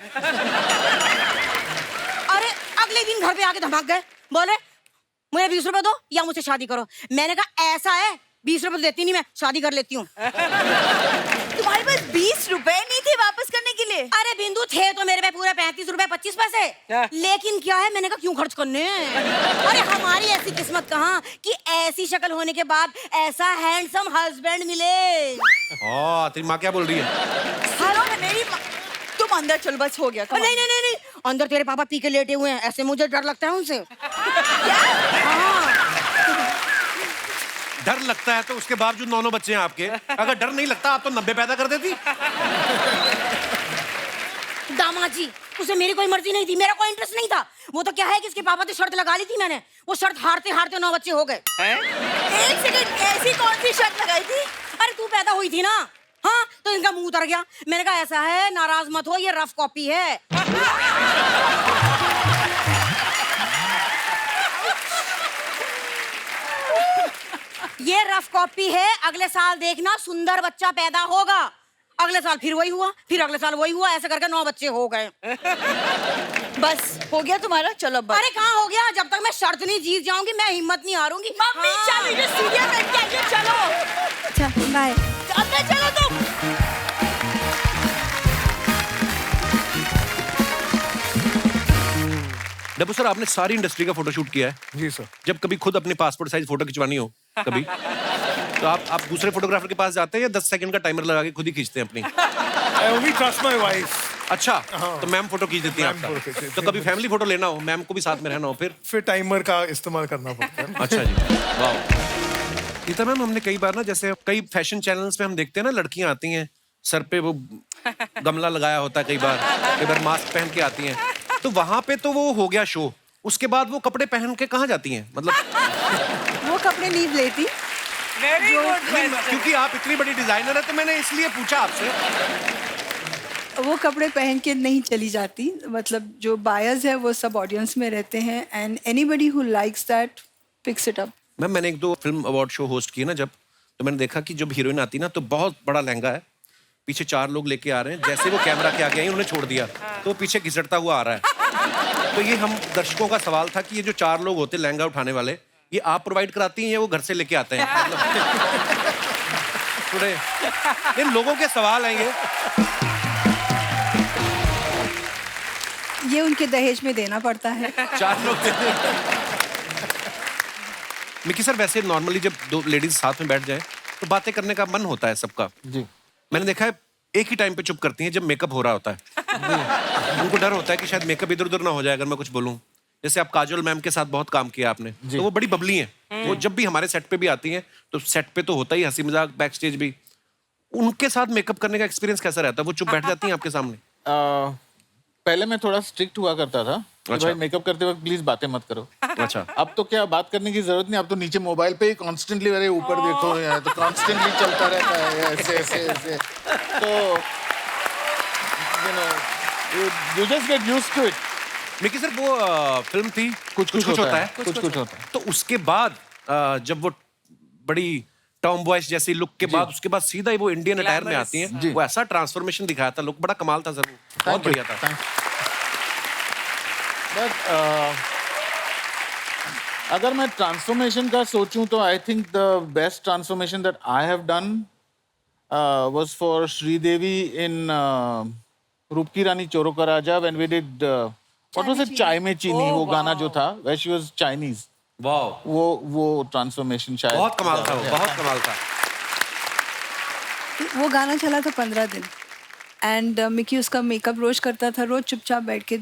अरे अगले दिन घर पे आके धमक गए, बोले मुझे 20 रुपए दो या मुझसे शादी करो। मैंने कहा ऐसा है, 20 रुपए देती नहीं, मैं शादी कर लेती हूँ। तुम्हारे पास 20 रुपए नहीं थे वापस करने के लिए? अरे बिंदु, थे तो मेरे पे पूरे 35 रुपए 25 पैसे, लेकिन क्या है, मैंने कहा क्यों खर्च करने। अरे हमारी ऐसी किस्मत कहाँ कि ऐसी शक्ल होने के बाद ऐसा हैंडसम हस्बैंड मिले। तेरी माँ क्या बोल रही है? हेलो, मेरी तुम अंदर चल, बस हो गया। नहीं, अंदर तेरे पापा पी के लेटे हुए हैं, ऐसे मुझे डर लगता है उनसे। डर लगता है तो उसके बावजूद 9 बच्चे हैं आपके। अगर डर नहीं लगता आप तो 90 पैदा कर देती। दामाद जी, उसे मेरी कोई मर्जी नहीं थी, मेरा कोई इंटरेस्ट नहीं था। वो तो क्या है कि इसके पापा से शर्त लगा ली थी मैंने, वो शर्त हारते 9 बच्चे हो गए। एक सेकंड, ऐसी कौन सी शर्त लगाई थी? अरे तू पैदा हुई थी ना, हाँ, तो इनका मुंह उतर गया। मैंने कहा ऐसा है, नाराज मत हो, ये रफ कॉपी है। ये रफ कॉपी है, अगले साल देखना सुंदर बच्चा पैदा होगा। अगले साल फिर वही हुआ, फिर अगले साल वही हुआ, ऐसे करके 9 बच्चे हो गए। बस हो गया तुम्हारा? चलो बस। अरे कहाँ हो गया, जब तक मैं शर्त नहीं जीत जाऊंगी मैं हिम्मत नहीं हारूंगी। मम्मी चलो, ये सीढ़ियां बैठ के आइए, चलो। अच्छा बाय। चलो तुम। डब्बू सर, आपने सारी इंडस्ट्री का फोटोशूट किया है। जी सर। जब कभी खुद अपनी पासपोर्ट साइज फोटो खिंचवानी हो कभी तो आप दूसरे फोटोग्राफर के पास जाते हैं या 10 सेकंड का टाइमर लगा के खुद ही खींचते हैं अपनी? I only trust my wife. अच्छा, तो मैम फोटो खींच देती है मैम फोटो खींच आपका। देती तो कभी फैमिली फोटो लेना हो, मैम को भी साथ में रहना हो, फिर टाइमर का इस्तेमाल करना पड़ता है। अच्छा जी, वाह। गीता मैम, हमने कई बार ना, जैसे कई फैशन चैनल्स पे हम देखते हैं ना, लड़कियां आती हैं सर पे वो गमला लगाया होता है, कई बार मास्क पहन के आती हैं, तो वहां पे तो वो हो गया शो, उसके बाद वो कपड़े पहन के कहाँ जाती हैं? मतलब वो कपड़े नहीं लेती, वेरी गुड। क्योंकि आप इतनी बड़ी डिजाइनर है तो मैंने इसलिए पूछा आपसे। वो कपड़े पहन के नहीं चली जाती। मतलब जो बायर्स है वो सब ऑडियंस में रहते हैं, and anybody who likes that picks it up. Ma'am, मैंने 1-2 फिल्म अवार्ड शो होस्ट किए ना जब, तो मैंने देखा कि जब हीरोइन आती ना तो बहुत बड़ा लहंगा है, पीछे 4 लोग लेके आ रहे हैं, जैसे वो कैमरा के आगे आई उन्होंने छोड़ दिया तो वो पीछे घिसटता हुआ आ रहा है। तो ये हम दर्शकों का सवाल था कि ये जो 4 लोग होते हैं लहंगा उठाने वाले, ये आप प्रोवाइड कराती हैं या वो घर से लेके आते हैं? थोड़े इन लोगों के सवाल हैं ये उनके दहेज में देना पड़ता है। 4 लोग मिक्की सर, वैसे नॉर्मली जब 2 लेडीज साथ में बैठ जाए तो बातें करने का मन होता है सबका जी। मैंने देखा है एक ही टाइम पे चुप करती हैं जब मेकअप हो रहा होता है। उनको डर होता है कि शायद मेकअप इधर उधर ना हो जाए अगर मैं कुछ बोलूं। जैसे आप काजोल मैम के साथ बहुत काम किया आपने, तो वो बड़ी बबली हैं। वो जब भी हमारे सेट पे भी आती हैं तो सेट पे तो होता ही हंसी मजाक, बैक स्टेज भी। उनके साथ मेकअप करने का एक्सपीरियंस कैसा रहता है? वो चुप बैठ जाती हैं आपके सामने? पहले मैं थोड़ा स्ट्रिक्ट हुआ करता था कि अच्छा। भाई मेकअप करते वक्त प्लीज बातें मत करो। अच्छा। अब तो क्या बात करने की जरूरत नहीं, अब तो नीचे मोबाइल पे ही कॉन्स्टेंटली, अरे ऊपर देखो यार, तो कॉन्स्टेंटली चलता रहता है ऐसे ऐसे ऐसे। तो you just get used to it. Mickey sir, वो फिल्म थी कुछ होता है। कुछ होता है। तो उसके बाद जब वो बड़ी टॉम बॉयज जैसी लुक के बाद उसके बाद सीधा ही वो इंडियन अटायर में आती हैं, वो ऐसा ट्रांसफॉर्मेशन दिखाया था, लुक बड़ा कमाल था सर, बहुत बढ़िया था। बट अगर मैं ट्रांसफॉर्मेशन का सोचूं तो I think the best transformation that I have done was for Sridevi in Roop Ki Rani Choron Ka Raja, when we did what was it, चाय में चीनी, वो गाना जो था वेयर शी वाज चाइनीज। वाह, वो ट्रांसफॉर्मेशन शायद बहुत कमाल था, वो बहुत कमाल था। वो गाना चला था 15 दिन, एंड मिक्की उसका मेकअप रोज करता था, रोज चुपचाप बैठ के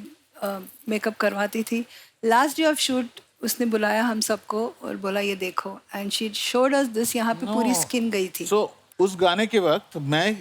मेकअप करवाती थी। लास्ट डे ऑफ शूट उसने बुलाया हम सबको और बोला ये देखो, and she showed us this. यहाँ पे पूरी स्किन गई थी। सो उस गाने के वक्त मैं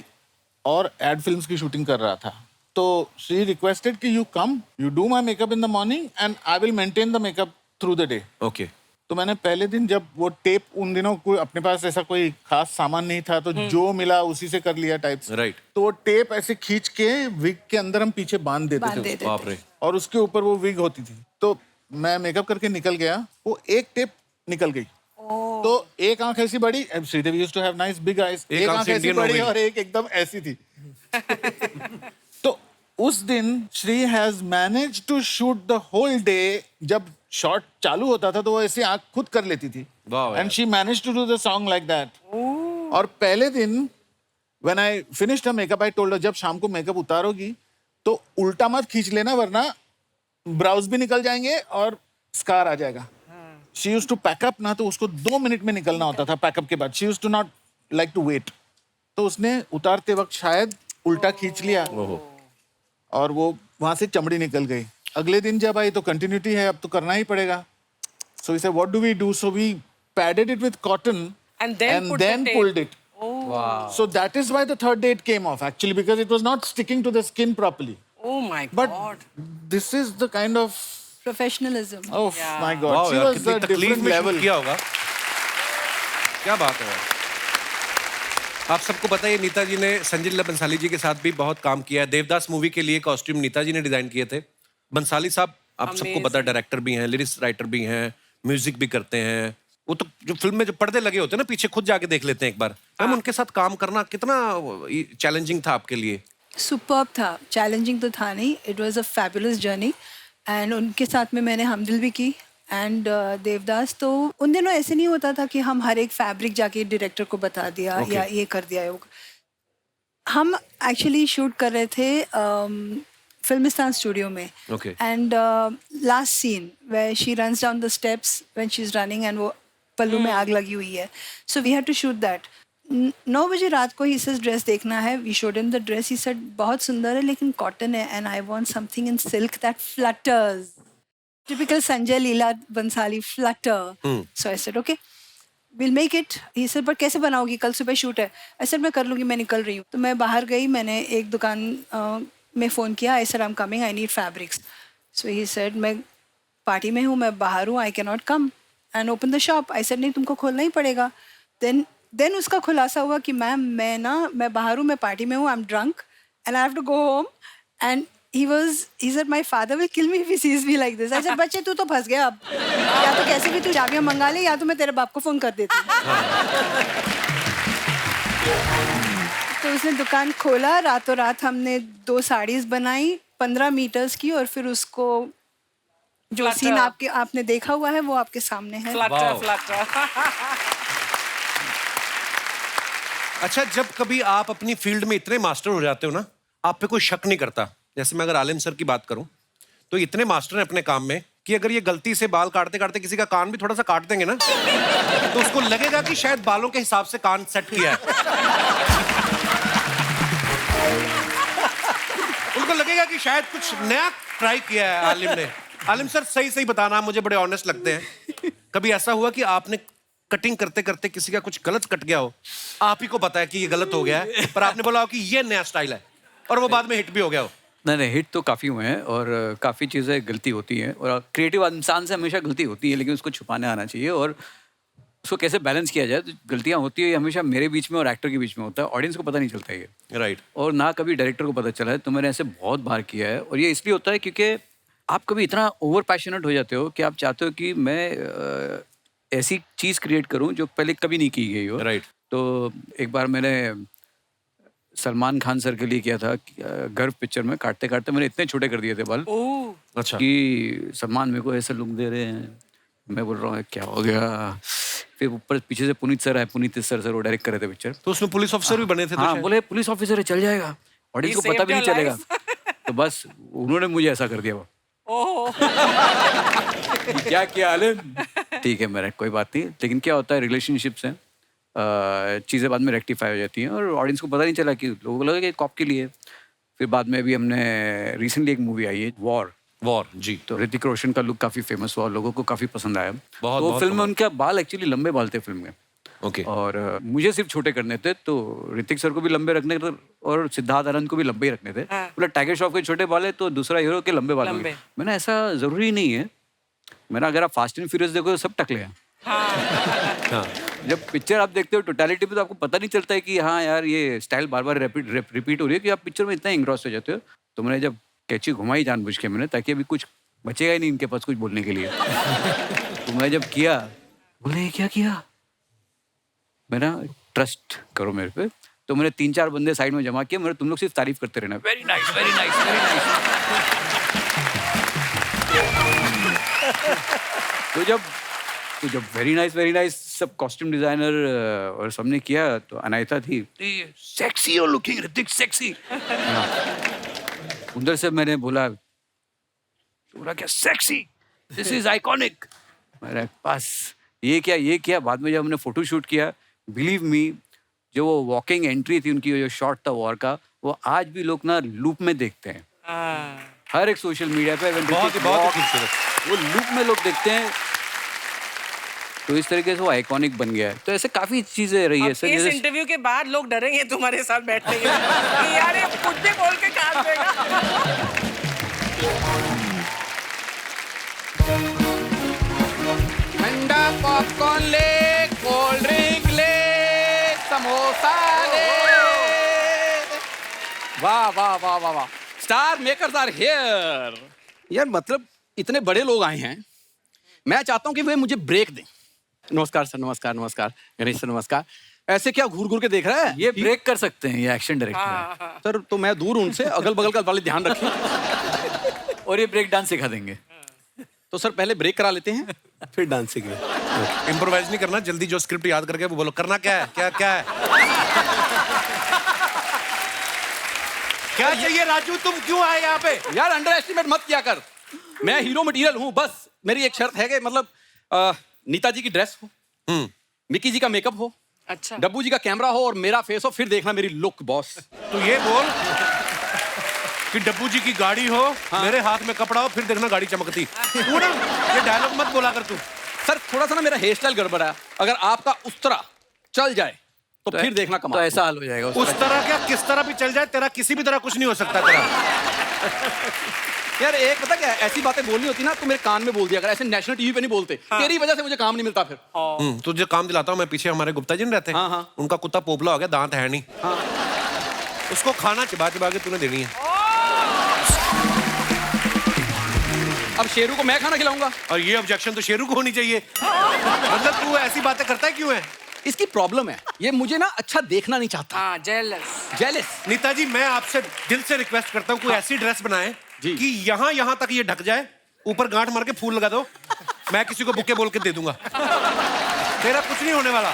और एड फिल्म्स की शूटिंग कर रहा था, तो शी रिक्वेस्टेड कि you come, you do my makeup in the morning and I will maintain the makeup through the day. Okay. तो मैंने पहले दिन जब वो टेप, उन दिनों कोई अपने पास ऐसा कोई खास सामान नहीं था, तो जो मिला उसी से कर लिया टाइप से। राइट। तो वो टेप ऐसे खींच के विग के अंदर हम पीछे बांध देते थे उसको। बाप रे। और उसके ऊपर वो विग होती थी। तो मैं मेकअप करके निकल गया, वो एक टेप निकल गई। तो एक आंख ऐसी बड़ी, Sridevi used to have nice big eyes, एक आंख ऐसी बड़ी और एक एकदम ऐसी थी। तो उस दिन Sri has manage to shoot the whole day. जब शॉट चालू होता था तो वो ऐसे आंख खुद कर लेती थी, and she manage to do the song like that. और पहले दिन when I finished the makeup, I told her, जब शाम को मेकअप उतारोगी तो उल्टा मत खींच लेना, वरना ब्राउज भी निकल जाएंगे और स्कार आ जाएगा। शी यूज्ड टू पैकअप ना, तो उसको 2 मिनट में निकलना होता था पैकअप के बाद। She used to not like to wait. तो उसने उतारते वक्त शायद उल्टा खींच लिया और वो वहां से चमड़ी निकल गई। अगले दिन जब आई तो कंटिन्यूटी है, अब तो करना ही पड़ेगा। So we said, what do we do? So we padded it with cotton And then put the tape. pulled it. Wow. So that is why the third day it came off, actually, because it was not sticking to the skin properly. Oh my But God. this is the kind of, professionalism. oh Yeah. my God, वाह she यार, was कितनी a तकलीफ different में level. शूट किया होगा। क्या बात है यार। आप सबको पता है नीता जी ने संजय लीला बंसाली जी के साथ भी बहुत काम किया है। देवदास मूवी के लिए कॉस्ट्यूम नीता जी ने डिजाइन किए थे। बंसाली साहब आप सबको पता है डायरेक्टर भी हैं, लिरिक्स राइटर भी हैं, म्यूजिक भी करते हैं। वो तो जो फिल्म में जो पर्दे लगे होते हैं ना पीछे, खुद जाके देख लेते हैं एक बार। मैम उनके साथ काम करना कितना चैलेंजिंग था आपके लिए? सुपर्ब था। चैलेंजिंग तो था नहीं, it was a fabulous journey. And उनके साथ में मैंने हमदिल भी की एंड देवदास। तो उन दिनों ऐसे नहीं होता था कि हम हर एक फैब्रिक जाके डायरेक्टर को बता दिया या ये कर दिया। हम एक्चुअली शूट कर रहे थे फिल्मिस्तान स्टूडियो में। And last scene where she runs down the steps when she is running and वो पल्लू में आग लगी हुई है। So we had to shoot that. 9 बजे रात को ही सेड ड्रेस देखना है। We showed him the dress. He said बहुत सुंदर है लेकिन कॉटन है and I want something in silk that flutters. Typical Sanjay Leela Bhansali flutter. So I said okay will make it. He said पर कैसे बनाओगी, कल सुबह शूट है। आई सेड मैं कर लूँगी, मैं निकल रही हूँ। तो मैं बाहर गई, मैंने एक दुकान में फ़ोन किया। I said I am coming, I need fabrics. So he said मैं पार्टी में हूँ, मैं बाहर हूँ, I can not come and open the shop. I said नहीं, तुमको खोलना ही पड़ेगा। देन उसका खुलासा हुआ कि मैम मैं बाहर हूँ, मैं पार्टी में हूँ, I am drunk and I have to go home. And he said my father will kill me if he sees me like this. I said बच्चे तू तो फंस गया अब, या तो कैसे भी तू चाबियां मंगा ले या तो मैं तेरे बाप को फोन कर देती हूँ। तो उसने दुकान खोला। रातों रात हमने 2 साड़ीज बनाई 15 मीटर्स की और फिर उसको जो सीन आपने देखा हुआ है वो आपके सामने है। अच्छा, जब कभी आप अपनी फील्ड में इतने मास्टर हो जाते हो ना, आप पे कोई शक नहीं करता। जैसे मैं अगर आलिम सर की बात करूं तो इतने मास्टर हैं अपने काम में कि अगर ये गलती से बाल काटते काटते किसी का कान भी थोड़ा सा काट देंगे ना तो उसको लगेगा कि शायद बालों के हिसाब से कान सेट किया है। उनको लगेगा कि शायद कुछ नया ट्राई किया है आलिम ने। आलिम सर सही बताना, मुझे बड़े ऑनेस्ट लगते हैं। कभी ऐसा हुआ कि आपने कटिंग करते करते किसी का कुछ गलत कट गया हो, आप ही को पता है कि ये गलत हो गया है, पर आपने बोला हो कि ये नया स्टाइल है और वो बाद में हिट भी हो गया हो? नहीं, हिट तो काफ़ी हुए हैं और काफ़ी चीज़ें गलती होती हैं और क्रिएटिव इंसान से हमेशा गलती होती है, लेकिन उसको छुपाने आना चाहिए और उसको कैसे बैलेंस किया जाए। तो गलतियाँ होती है हमेशा मेरे बीच में और एक्टर के बीच में होता है, ऑडियंस को पता नहीं चलता ये। राइट। और ना कभी डायरेक्टर को पता चला है। तो मैंने ऐसे बहुत बार किया है और ये इसलिए होता है क्योंकि आप कभी इतना ओवर पैशनेट हो जाते हो कि आप चाहते हो कि मैं ऐसी चीज़ क्रिएट करूँ जो पहले कभी नहीं की गई हो। राइट। तो एक बार मैंने सलमान खान सर के लिए किया था गर्व पिक्चर में। काटते काटते मैंने इतने छोटे कर दिए थे बाल अच्छा कि सलमान मेरे को ऐसे लुक दे रहे हैं। मैं बोल रहा हूँ क्या हो गया। फिर ऊपर पीछे से पुनीत सर है, पुनीत सर वो डायरेक्ट कर रहे थे पिक्चर। तो उसमें पुलिस ऑफिसर भी बने थे? हाँ, बोले पुलिस ऑफिसर है, चल जाएगा, ऑडियंस को पता भी नहीं चलेगा। तो बस उन्होंने मुझे ऐसा कर दिया वो। क्या किया आलिम? ठीक है मेरा कोई बात नहीं। लेकिन क्या होता है रिलेशनशिप्स हैं, चीज़ें बाद में रेक्टिफाई हो जाती हैं और ऑडियंस को पता नहीं चला कि लोगों को लगा कि कॉप के लिए। फिर बाद में भी हमने रिसेंटली एक मूवी आई है वॉर जी, तो ऋतिक रोशन का लुक काफ़ी फेमस हुआ और लोगों को काफ़ी पसंद आया। तो फिल्म में उनके बाल एक्चुअली लंबे बाल थे फिल्म में। ओके। और मुझे सिर्फ छोटे करने थे, तो ऋतिक सर को भी लंबे रखने थे और सिद्धार्थ आनंद को भी लंबे ही रखने थे। बोला टाइगर श्रॉफ के छोटे बाल है तो दूसरा हीरो के लंबे बाल होंगे। मैंने ऐसा ज़रूरी नहीं है, मेरा अगर आप फास्ट एंड फ्यूरियस देखो तो सब टकले हैं। हाँ। जब पिक्चर आप देखते हो टोटलिटी पे तो आपको पता नहीं चलता है कि हाँ यार ये स्टाइल बार बार रिपीट हो रही है कि आप पिक्चर में इतना इंग्रॉस हो जाते हो। तो मैंने जब कैची घुमाई जानबूझ के मैंने, ताकि अभी कुछ बचेगा ही नहीं इनके पास कुछ बोलने के लिए। तो मैं जब किया, बोले ये क्या किया? मेरा ट्रस्ट करो मेरे पे। तो मैंने 3-4 बंदे साइड में जमा किए, मेरे तुम लोग सिर्फ तारीफ करते रहना, very nice very nice very nice. तो जब वेरी नाइस सब कॉस्ट्यूम डिजाइनर और सबने किया, तो अनायता थी, सेक्सी और लुकिंग ऋतिक सेक्सी। उधर से मैंने बोला क्या सेक्सी, दिस इज आइकॉनिक। मेरे पास ये क्या। बाद में जब हमने फोटो शूट किया, बिलीव मी, जो वो वॉकिंग एंट्री थी उनकी, जो शॉट था वॉर का, वो आज भी लोग ना लूप में देखते हैं। हर एक सोशल मीडिया पे बहुत ही खूबसूरत, वो लूप में लोग देखते हैं। तो इस तरीके से वो आइकॉनिक बन गया है। तो ऐसे काफी चीजें रही है सर। इस इंटरव्यू के बाद लोग डरेंगे तुम्हारे साथ बैठने के कि यार ये कुछ भी बोल के काट देगा। ठंडा पॉपकॉर्न ले, कोल्ड ड्रिंक ले, समोसा ले। वाह वाह वाह वाह वाह, स्टार मेकर्स आर हियर। यार मतलब इतने बड़े लोग आए हैं, मैं चाहता हूं कि वे मुझे ब्रेक दें। नमस्कार सर, नमस्कार गणेश सर, नमस्कार। ऐसे क्या घूर घूर के देख रहा है? ये ब्रेक कर सकते हैं, ये एक्शन डायरेक्टर है। सर तो मैं दूर उनसे, अगल बगल का वाले ध्यान रखें। और ये ब्रेक डांस सिखा देंगे। तो सर पहले ब्रेक करा लेते हैं, फिर डांस सीखेंगे। इम्प्रोवाइज नहीं करना, जल्दी जो स्क्रिप्ट याद करके वो बोलो, करना क्या है, क्या है। क्या चाहिए राजू, तुम क्यों आए यहाँ पे? यार अंडर एस्टिमेट मत किया कर, मैं हीरो मटेरियल हूँ। बस मेरी एक शर्त है कि मतलब नीता जी की ड्रेस हो, मिक्की जी का मेकअप हो, अच्छा, डब्बू जी का कैमरा हो और मेरा फेस हो, फिर देखना मेरी लुक बॉस। तो ये बोल कि डब्बू जी की गाड़ी हो, मेरे हाथ में कपड़ा हो, फिर देखना गाड़ी चमकती। तू ना ये डायलॉग मत बोला कर तू। सर थोड़ा सा ना मेरा हेयर स्टाइल गड़बड़ है, अगर आपका उस तरह चल जाए तो फिर देखना कमाल। तो ऐसा हाल हो जाएगा। उस तरह क्या, किस तरह भी चल जाए, तेरा किसी भी तरह कुछ नहीं हो सकता तेरा। यार एक पता क्या है, ऐसी बातें बोलनी होती ना तो मेरे कान में बोल दिया, अगर ऐसे नेशनल टीवी पे नहीं बोलते। तेरी वजह से मुझे काम नहीं मिलता फिर। तुझे काम दिलाता हूँ मैं, पीछे हमारे गुप्ता जी नहीं रहते, उनका कुत्ता पोपला हो गया, दांत है नहीं, उसको खाना चिबा चिबा के तूने देनी है। अब शेरू को मैं खाना खिलाऊंगा, और ये ऑब्जेक्शन तो शेरू को होनी चाहिए। मतलब तू ऐसी बातें करता है क्यों है? इसकी प्रॉब्लम है, ये मुझे ना अच्छा देखना नहीं चाहता। हाँ, जेलस। नीता जी मैं आपसे दिल से रिक्वेस्ट करता हूँ, कोई ऐसी ड्रेस बनाए कि यहाँ तक ये ढक जाए, ऊपर गांठ मार के फूल लगा दो, मैं किसी को बुके बोल के दे दूंगा। तेरा कुछ नहीं होने वाला।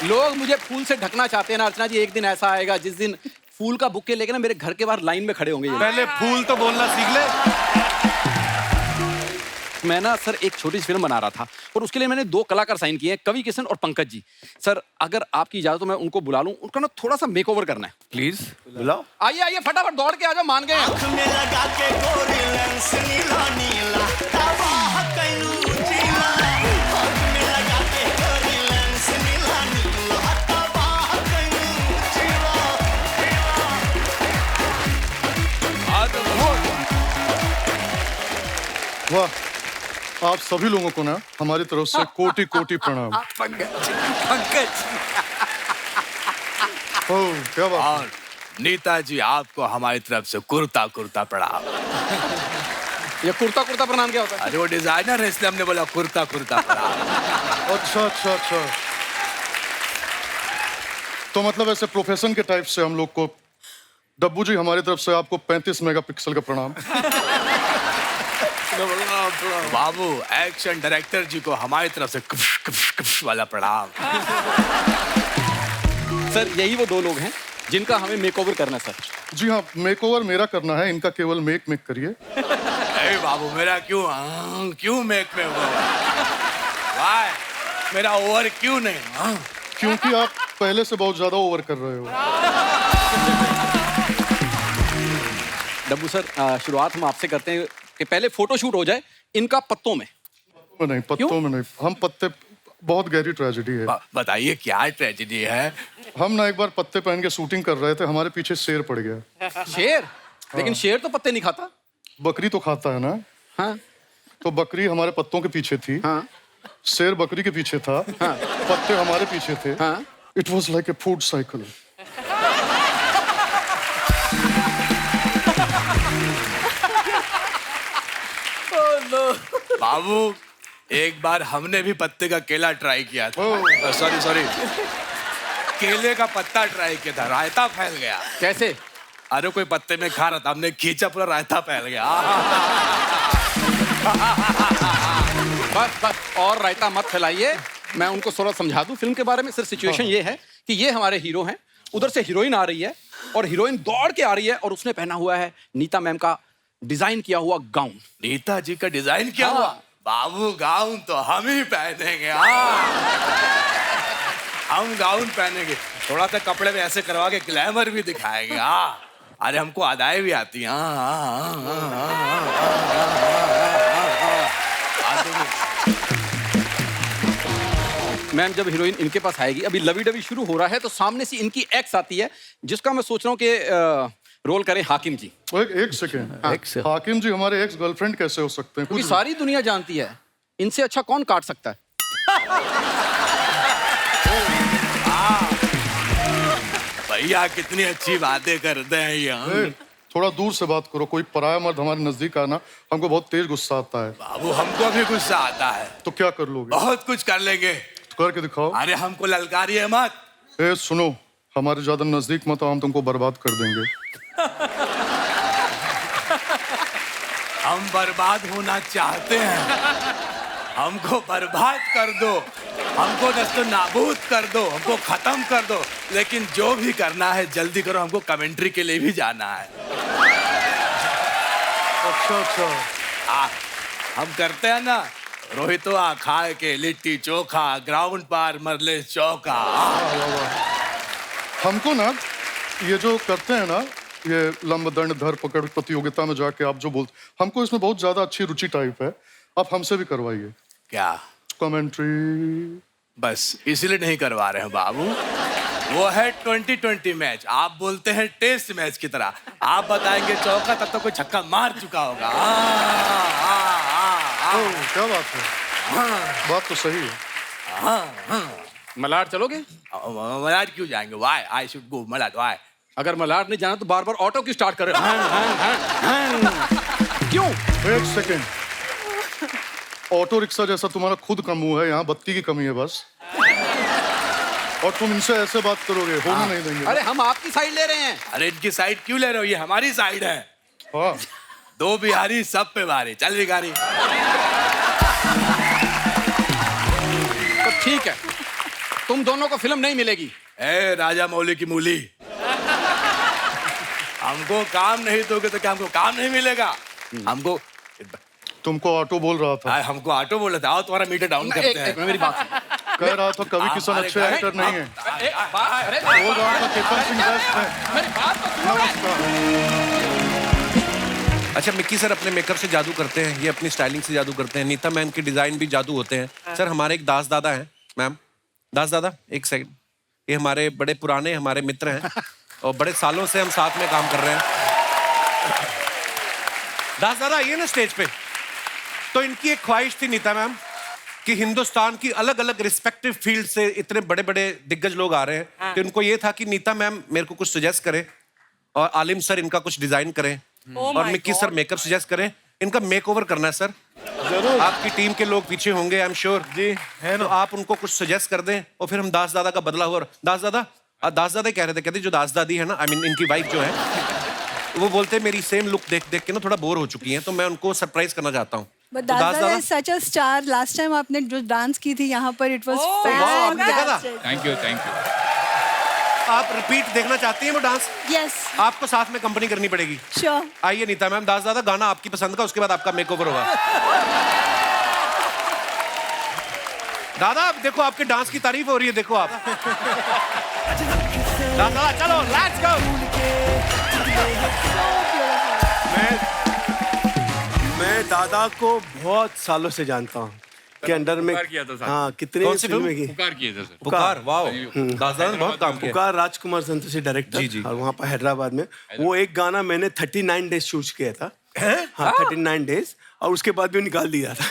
लोग मुझे फूल से ढकना चाहते हैं ना अर्चना जी, एक दिन ऐसा आएगा जिस दिन फूल का बुके लेके ना मेरे घर के बाहर लाइन में खड़े होंगे। पहले फूल तो बोलना सीख ले। मैं ना सर एक छोटी सी फिल्म बना रहा था और उसके लिए मैंने 2 कलाकार साइन किए हैं, कवि किशन और पंकज जी। सर अगर आपकी इजाजत तो मैं उनको बुला लूं, उनका ना थोड़ा सा मेकओवर करना है। प्लीज बुलाओ। आइए फटाफट दौड़ के आ जाओ, मान गए। वाह, आप सभी लोगों को ना हमारी तरफ से कोटि कोटि प्रणाम। पंकज क्या बात। और नीता जी आपको हमारी तरफ से कुर्ता प्रणाम। ये कुर्ता प्रणाम क्या होता है? अरे वो डिजाइनर है इसलिए हमने बोला कुर्ता प्रणाम। अच्छा। तो मतलब ऐसे प्रोफेशन के टाइप से हम लोग को, डब्बू जी हमारी तरफ से आपको 35 मेगापिक्सल का प्रणाम। बाबू एक्शन डायरेक्टर जी को हमारी तरफ से कप्श वाला प्रणाम। सर यही वो 2 लोग हैं जिनका हमें मेकओवर करना है सर। जी हाँ, मेकओवर मेरा करना है, इनका केवल मेक करिए। अरे बाबू मेरा क्यों मेक में हुआ? वाह मेरा ओवर क्यों नहीं? क्योंकि आप पहले से बहुत ज्यादा ओवर कर रहे हो। डब्बू सर शुरुआत हम आपसे करते हैं कि पहले फोटो शूट हो जाए इनका पत्तों में। नहीं, पत्तों में नहीं, हम पत्ते, बहुत गहरी ट्रेजेडी है। बताइए क्या ट्रेजेडी है? हम ना एक बार पत्ते पहन के शूटिंग कर रहे थे, हमारे पीछे शेर पड़ गया। शेर? लेकिन शेर तो पत्ते नहीं खाता। बकरी तो खाता है ना। हाँ तो बकरी हमारे पत्तों के पीछे थी, हाँ शेर बकरी के पीछे था, हाँ पत्ते हमारे पीछे थे। हाँ it was like a food cycle. बाबू एक बार हमने भी पत्ते का केला ट्राई किया था। सॉरी केले का पत्ता ट्राई किया था, रायता फैल गया। कैसे? अरे कोई पत्ते में खा रहा था, हमने खींचा पूरा रायता फैल गया। बस और रायता मत फैलाइए, मैं उनको थोड़ा समझा दूं फिल्म के बारे में। सिर्फ सिचुएशन ये है कि ये हमारे हीरो हैं, उधर से हीरोइन आ रही है और हीरोइन दौड़ के आ रही है और उसने पहना हुआ है नीता मैम का डिजाइन किया हुआ गाउन। नीता जी का डिजाइन किया हाँ। हुआ? बाबू गाउन तो हम ही पहनेंगे। हाँ। हम गाउन पहनेंगे, थोड़ा सा कपड़े में ऐसे करवा के ग्लैमर भी दिखाएंगे। हाँ अरे हमको अदाएं भी आती हैं। मैम जब हीरोइन इनके पास आएगी, अभी लवी डवी शुरू हो रहा है, तो सामने से इनकी एक्स आती है जिसका मैं सोच रहा हूँ कि रोल करें हाकिम जी। एक सेकेंड, हाकिम जी हमारे एक्स गर्लफ्रेंड कैसे हो सकते हैं? क्योंकि सारी दुनिया जानती है, इनसे अच्छा कौन काट सकता है। भैया कितनी अच्छी बातें करते हैं ये। थोड़ा दूर से बात करो, कोई पराया मर्द हमारे नजदीक आना हमको बहुत तेज गुस्सा आता है। बाबू हमको भी गुस्सा आता है। तो क्या कर लोगे? बहुत कुछ कर लेंगे। तो करके दिखाओ। अरे हमको ललकारिए मत। सुनो, हमारे ज्यादा नजदीक मत आओ, हम तुमको बर्बाद कर देंगे। हम बर्बाद होना चाहते हैं, हमको बर्बाद कर दो, हमको दस्तो नाबूद कर दो, हमको खत्म कर दो, लेकिन जो भी करना है जल्दी करो, हमको कमेंट्री के लिए भी जाना है। अच्छा हम करते हैं ना, रोहितवा खाए के लिट्टी चोखा, ग्राउंड पर मरले चौका। हमको ना ये जो करते हैं ना, ये लंब दंड धर पकड़ प्रतियोगिता में जाके आप जो बोलते, हमको इसमें बहुत ज्यादा अच्छी रुचि टाइप है, आप हमसे भी करवाइए। क्या? कमेंट्री। बस इसीलिए नहीं करवा रहे हैं बाबू, वो है 2020 मैच, आप बोलते हैं टेस्ट मैच की तरह। आप बताएंगे चौका, तब तो कोई छक्का मार चुका होगा। क्या बात है? बात तो सही है। मलाड चलोगे? मलाड क्यों जाएंगे? Why I should go Malad? Why? अगर मलाड नहीं जाना तो बार बार ऑटो क्यों स्टार्ट कर रहे हो? क्यों? एक सेकेंड, ऑटो रिक्शा जैसा तुम्हारा खुद का मुंह है, यहाँ बत्ती की कमी है बस। और तुम इनसे ऐसे बात करोगे, होने नहीं देंगे। अरे हम आपकी साइड ले रहे हैं। अरे इनकी साइड क्यों ले रहे हो? ये हमारी साइड है। हाँ। दो बिहारी सब पे भारी। चल भिखारी। तो ठीक है, तुम दोनों को फिल्म नहीं मिलेगी। ए राजा मौली की मूली, हमको काम नहीं दोगे तो क्या हमको काम नहीं मिलेगा? हमको तुमको ऑटो बोल रहा था। हमको ऑटो बोल रहा था। आओ तुम्हारा मीटर डाउन करते हैं। मेरी बात कह रहा था कवि किशन अच्छे एक्टर नहीं है। बोल रहा था केतन सिंह बेस्ट है। मेरी बात तो सुनो। अच्छा मिक्की सर अपने मेकअप से जादू करते हैं, ये अपनी स्टाइलिंग से जादू करते हैं, नीता मैम के डिजाइन भी जादू होते हैं। सर हमारे एक दास दादा हैं मैम, दास दादा एक सेकंड, ये हमारे बड़े पुराने हमारे मित्र हैं और बड़े सालों से हम साथ में काम कर रहे हैं। दास दादा आइए ना स्टेज पे। तो इनकी एक ख्वाहिश थी नीता मैम कि हिंदुस्तान की अलग अलग रिस्पेक्टिव फील्ड से इतने बड़े बड़े दिग्गज लोग आ रहे हैं, तो इनको ये था कि नीता मैम मेरे को कुछ सजेस्ट करें और आलिम सर इनका कुछ डिजाइन करें और मिक्की सर मेकअप सजेस्ट करें। इनका मेकओवर करना है सर। जरूर। आपकी टीम के लोग पीछे होंगे आई एम श्योर जी, है ना? तो आप उनको कुछ सजेस्ट कर दें और फिर हम दास दादा का बदला हुआ। दास दादा कह रहे थे, कहते जो दास दादी है ना, आई मीन इनकी वाइफ जो है, वो बोलते मेरी सेम लुक देख देख के ना थोड़ा बोर हो चुकी हैं, तो मैं उनको सरप्राइज करना चाहता हूँ। But Daza is such a star. Last time आपने जो डांस की थी यहाँ पर, it was fantastic. Thank you आप रिपीट देखना चाहती हैं वो डांस? Yes. आपको साथ में कंपनी करनी पड़ेगी। Sure. आइए नीता मैम, दास दादा गाना आपकी पसंद का, उसके बाद आपका मेकओवर होगा। दादा आप देखो, आपके डांस की तारीफ हो रही है, देखो आप। दादा चलो लेट्स गो। मैं दादा को बहुत सालों से जानता हूँ के अंडर में। हाँ, कितने कौन सी फिल्म की? पुकार किए थे सर। पुकार, वाओ। दास दादा ने बहुत काम किया। पुकार राजकुमार संतोषी डायरेक्टर। जी, जी। और वहाँ पर हैदराबाद में वो एक गाना मैंने 39 डेज शूट किया था। हाँ 39 डेज, और उसके बाद भी निकाल दिया था।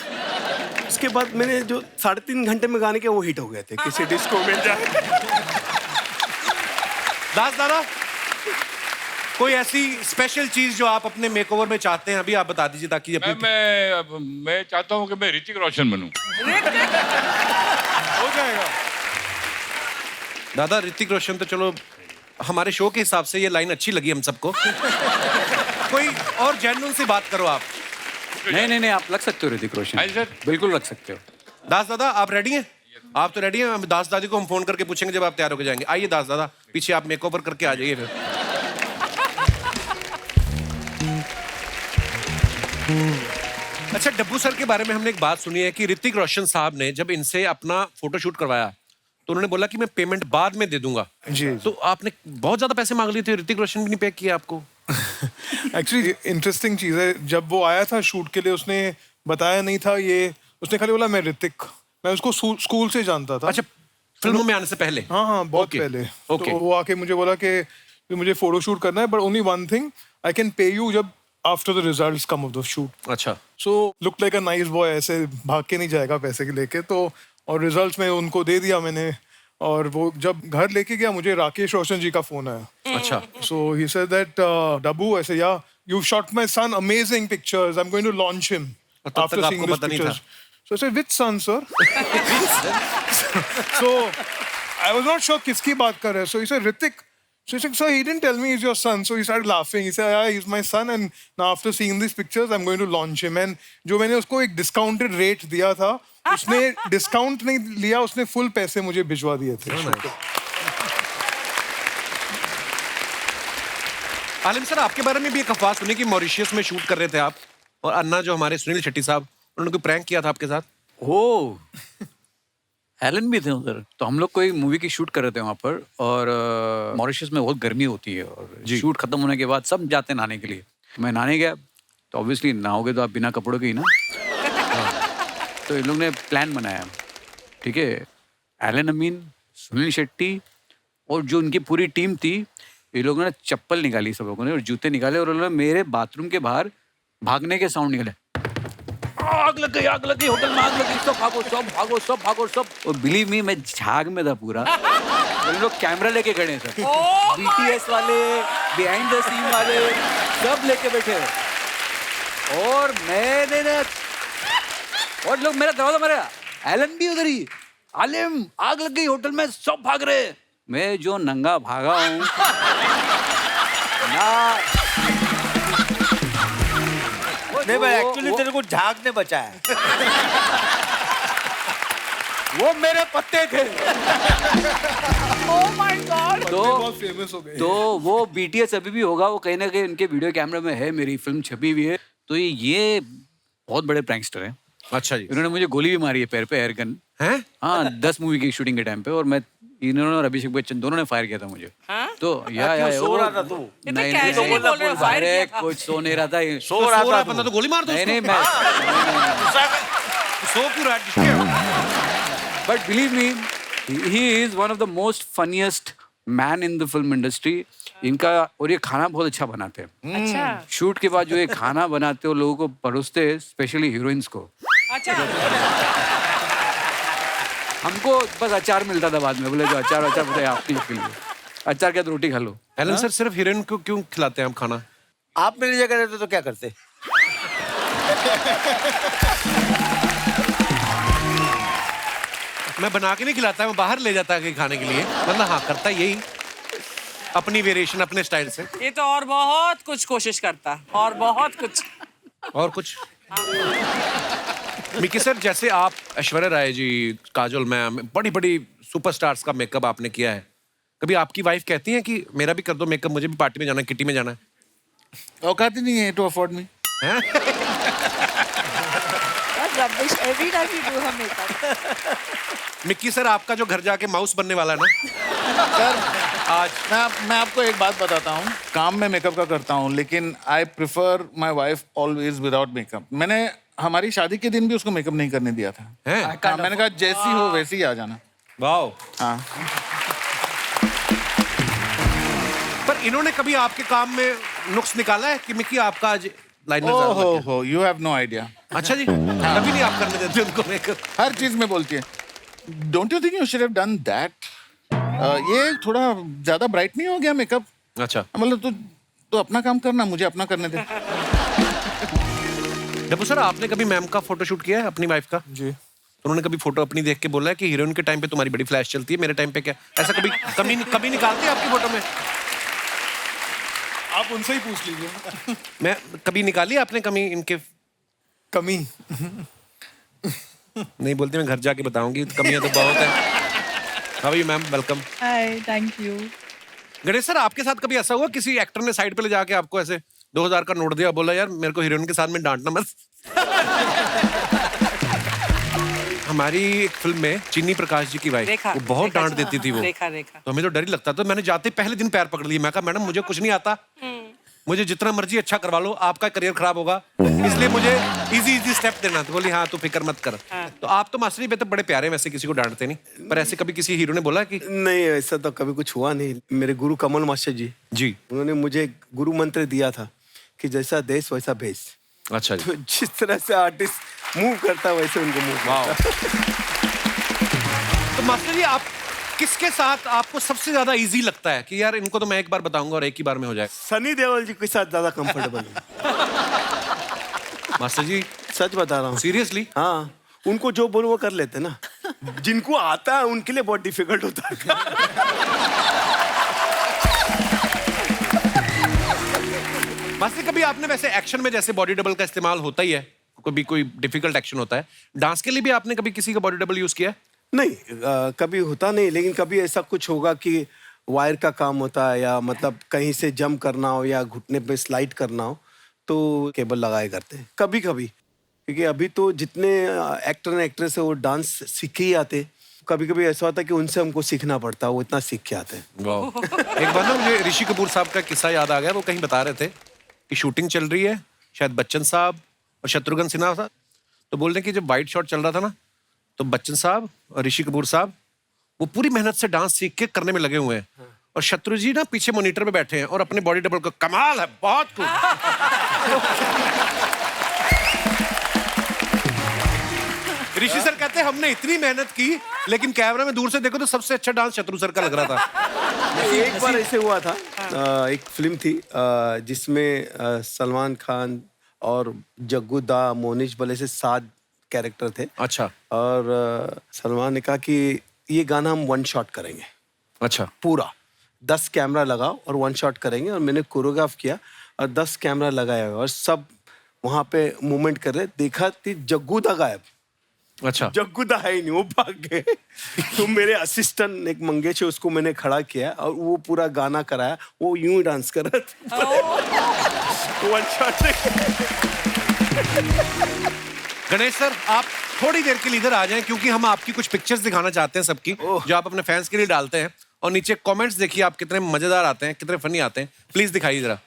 उसके बाद मैंने जो 3.5 घंटे में गाने के वो हिट हो गए थे, किसी डिस्को में जाए। दास दादा, कोई ऐसी स्पेशल चीज जो आप अपने मेकओवर में चाहते हैं, अभी आप बता दीजिए ताकि मैं चाहता हूँ कि मैं ऋतिक रोशन बनूं। हो जाएगा। दादा ऋतिक रोशन तो चलो हमारे शो के हिसाब से ये लाइन अच्छी लगी हम सबको। कोई और जेन्युइन सी बात करो आप। नहीं, आप लग सकते हो ऋतिक रोशन, बिल्कुल लग सकते हो। दास दादा आप रेडी हैं? आप तो रेडी हैं? हम दास दादी को हम फोन करके पूछेंगे जब आप तैयार होकर जाएंगे। आइए दास दादा, पीछे आप मेकओवर करके आ जाइए फिर। अच्छा, डब्बू सर के बारे में हमने एक बात सुनी है कि ऋतिक रोशन साहब ने जब इनसे अपना फोटोशूट करवाया तो उन्होंने बोला कि मैं पेमेंट बाद में दे दूंगा। जी। तो आपने बहुत ज्यादा पैसे मांग लिए थे, ऋतिक रोशन भी नहीं पे किया आपको? एक्चुअली इंटरेस्टिंग चीज़ है, जब वो आया था शूट के लिए उसने बताया नहीं था ये, उसने खाली बोला मैं ऋतिक। मैं उसको स्कूल से जानता था। अच्छा, फिल्मों में आने से पहले? हाँ, बहुत पहले। तो वो आके मुझे बोला कि मुझे फोटोशूट करना है, but only one thing, I can pay you जब after the results come of the shoot. अच्छा। So look like a nice boy, ऐसे भाग के नहीं जाएगा पैसे के लेके। तो और रिजल्ट्स में उनको दे दिया मैंने, और वो जब घर लेके गया मुझे राकेश रोशन जी का फोन आया। अच्छा। सो ही सेड दैट डब्बू ऐसे, या you shot my son amazing pictures, I am going to launch him after seeing this pictures. So I said which son sir? So I was not sure किसकी बात कर रहे हैं। So he said Hrithik. So he said, sir, he didn't tell me he's your son. So he started laughing. He said, yeah, he's my son. And now after seeing these pictures, I'm going to launch him. And जो मैंने उसको एक discounted rate दिया था, उसने discount नहीं लिया, उसने full पैसे मुझे भिजवा दिए थे। आलिम सर, आपके बारे में भी एक अफवाह सुनी कि मॉरिशियस में शूट कर रहे थे आप, और अन्ना जो हमारे सुनील शेट्टी साहब, उन्होंने कोई प्रैंक किया था आपके साथ? ओ, एलन भी थे उधर। तो हम लोग कोई मूवी की शूट कर रहे थे वहाँ पर, और मॉरिशस में बहुत गर्मी होती है, और शूट खत्म होने के बाद सब जाते हैं नहाने के लिए। मैं नहाने गया तो ऑब्वियसली नहाओगे तो आप बिना कपड़ों के ही ना। तो इन लोग ने प्लान बनाया, ठीक है, एलन अमीन, सुनील शेट्टी और जो उनकी पूरी टीम थी, ये लोगों ने चप्पल निकाली सब लोगों ने, और जूते निकाले, और उन्होंने मेरे बाथरूम के बाहर भागने के साउंड निकाले। आग लग गई, होटल में आग लग गई, सब भागो। और बिलीव मी, मैं झाग में था पूरा। और लोग कैमरा लेके खड़े थे, BTS वाले, बिहाइंड द सीन वाले, सब लेके बैठे। और मैंने ना, और लोग मेरा दरवाजा मारा, एलन भी उधर ही, आलिम आग लग गई होटल में, सब भाग रहे। मैं जो नंगा भागा हूँ ना, नहीं भाई, एक्चुअली तेरे को झाग ने बचाया। वो मेरे पत्ते थे। Oh my God! बहुत फेमस हो गए। तो वो BTS अभी भी होगा, वो कहीं ना कहीं उनके वीडियो कैमरे में है, मेरी फिल्म छपी हुई है। तो ये बहुत बड़े प्रैंकस्टर हैं। अच्छा जी। इन्होंने मुझे गोली भी मारी है पैर पे, एयर गन है। हाँ, 10 मूवी की शूटिंग के टाइम पे, और मैं, इन्होंने और अभिषेक बच्चन दोनों ने फायर किया था मुझे। तो या सो रहा था तू? नहीं, अरे कुछ सो नहीं रहा था, सो रहा था बंदा तो गोली मार दो। नहीं, मैं सो क्यों रहा? But believe me, he is one of the most funniest man in the film industry. इनका, और ये खाना बहुत अच्छा बनाते हैं। अच्छा। शूट के बाद जो ये खाना बनाते हो, लोगों को परोसते हैं, स्पेशली हीरोइंस को। अच्छा। हमको बस अचार मिलता था बाद में, बोले जो अचार बताया आपके लिए, अचार क्या, तो रोटी खा लो। एलन सर, सिर्फ हीरोइन को क्यों खिलाते हैं आप खाना? आप मेरी जगह रहते तो क्या करते? मैं बना के नहीं खिलाता, मैं बाहर ले जाता है खाने के लिए। मतलब हाँ, करता यही, अपनी वेरिएशन, अपने स्टाइल से। ये तो और बहुत कुछ कोशिश करता, और बहुत कुछ। और कुछ मिकी सर, जैसे आप ऐश्वर्या राय जी, काजोल मैम, बड़ी बड़ी सुपरस्टार्स का मेकअप आपने किया है, कभी आपकी वाइफ कहती है कि मेरा भी कर दो मेकअप, मुझे भी पार्टी में जाना है, किटी में जाना है? औकात ही नहीं है to afford me. Every time you do her makeup. Mickey sir, आपका जो घर जाके माउस बनने वाला है ना सर, आज मैं आपको एक बात बताता हूँ, काम में मेकअप का करता हूँ, लेकिन I prefer my wife always without makeup. मैंने हमारी शादी के दिन भी उसको मेकअप नहीं करने दिया था। हाँ, मैंने कहा जैसी हो वैसी ही आ जाना। वाओ। हाँ। पर इन्होंने कभी आपके काम में नुक्स निकाला है कि मिक्की आपका आज लाइनर ज्यादा लग गया। हो यू हैव नो आइडिया। अच्छा जी, कभी नहीं आप करने देते उनको मेकअप? हर चीज में बोलती है don't you think you should have done that. ये थोड़ा ज्यादा ब्राइट नहीं हो गया मेकअप? अच्छा, मतलब तू अपना काम करना, मुझे अपना करने दे। डब्बू सर, आपने कभी मैम का फोटोशूट किया है अपनी वाइफ का? जी। उन्होंने कभी फोटो अपनी देख के बोला है कि हीरोइन के टाइम पे तुम्हारी बड़ी फ्लैश चलती है, मेरे टाइम पे क्या? ऐसा कभी निकालते हैं आपकी फोटो में? आप उनसे ही पूछ लीजिए। मैं कभी निकाली आपने कमी इनके? कमी नहीं बोलती, मैं घर जाके बताऊंगी, कमियां तो बहुत है। How are you ma'am? Welcome. Hi, thank you. Ganesh sir, आपके साथ कभी ऐसा हुआ किसी एक्टर ने साइड पे ले जाके आपको ऐसे 2000 का नोट दिया, बोला यार मेरे को हीरोइन के साथ में डांटना मत? हमारी एक फिल्म में चीनी प्रकाश जी की वाइफ, वो बहुत डांट देती थी वो, तो हमें तो डर ही लगता था। मैंने जाते पहले दिन पैर पकड़ लिए, मैं कहा मैडम मुझे कुछ नहीं आता, मुझे जितना मर्जी अच्छा करवा लो, आपका करियर खराब होगा, इसलिए मुझे इजी स्टेप देना। तो बोली हाँ तू फिक्र मत कर। तो आप तो मास्टर जी पे तो बड़े प्यारे, वैसे किसी को डांटते नहीं, पर ऐसे कभी किसी हीरो ने बोला कि? नहीं, ऐसा तो कभी कुछ हुआ नहीं। मेरे गुरु कमल मास्टर जी, उन्होंने मुझे गुरु मंत्र दिया था कि जैसा देश वैसा भेष। अच्छा जी। तो जिस तरह से आर्टिस्ट मूव करता है वैसे उनको मूव करता। तो मास्टर जी, आप किसके साथ आपको सबसे ज्यादा इजी लगता है कि यार इनको तो मैं एक बार बताऊंगा और एक ही बार में हो जाए? सनी देओल जी के साथ ज्यादा कंफर्टेबल है। मास्टर जी सच बता रहा हूँ। सीरियसली? हाँ, उनको जो बोलो वो कर लेते ना। जिनको आता है उनके लिए बहुत डिफिकल्ट होता है। मास्टर, कभी आपने वैसे एक्शन में जैसे बॉडी डबल का इस्तेमाल होता ही है, कभी कोई डिफिकल्ट एक्शन होता है, डांस के लिए भी आपने कभी किसी का बॉडी डबल यूज किया है? नहीं, कभी होता नहीं, लेकिन कभी ऐसा कुछ होगा कि वायर का काम होता है या मतलब कहीं से जंप करना हो या घुटने पे स्लाइड करना हो तो केबल लगाए करते हैं कभी कभी। क्योंकि अभी तो जितने एक्टर एंड एक्ट्रेस है वो डांस सीख ही आते, कभी कभी ऐसा होता है कि उनसे हमको सीखना पड़ता है, वो इतना सीख के आते हैं। एक बार ना मुझे ऋषि कपूर साहब का किस्सा याद आ गया। वो कहीं बता रहे थे कि शूटिंग चल रही है, शायद बच्चन साहब और शत्रुघ्न सिन्हा था, तो बोल रहे कि जब वाइट शॉट चल रहा था ना, तो बच्चन साहब और ऋषि कपूर साहब वो पूरी मेहनत से डांस सीख के करने में लगे हुए हैं, और शत्रु जी ना पीछे मॉनिटर पे बैठे हैं और अपने बॉडी डबल को, कमाल है, बहुत कुछ। ऋषि सर कहते हैं हमने इतनी मेहनत की, लेकिन कैमरा में दूर से देखो तो सबसे अच्छा डांस शत्रु सर का लग रहा था। एक बार ऐसे हुआ था, एक फिल्म थी जिसमें सलमान खान और जग्गू दा, मोनिश बले से 7 कैरेक्टर थे। अच्छा। और सलमान ने कहा कि ये गाना हम 1 शॉट करेंगे। अच्छा। पूरा 10 कैमरा लगाओ और 1 शॉट करेंगे, और मैंने कोरियोग्राफ किया और 10 कैमरा लगाया और सब वहां पे मूवमेंट कर रहे। देखा कि जग्गू दा गायब। अच्छा। जग्गू दा है ही नहीं, वो भाग गए। तो मेरे असिस्टेंट एक मंगेश है, उसको मैंने खड़ा किया और वो पूरा गाना कराया, वो यूं ही डांस कर रहा था। 1 शॉट। गणेश सर, आप थोड़ी देर के लिए इधर आ जाएं, क्योंकि हम आपकी कुछ पिक्चर्स दिखाना चाहते हैं सबकी, जो आप अपने फैंस के लिए डालते हैं, और नीचे कमेंट्स देखिए आप कितने मजेदार आते हैं, कितने फनी आते हैं। प्लीज दिखाइए जरा।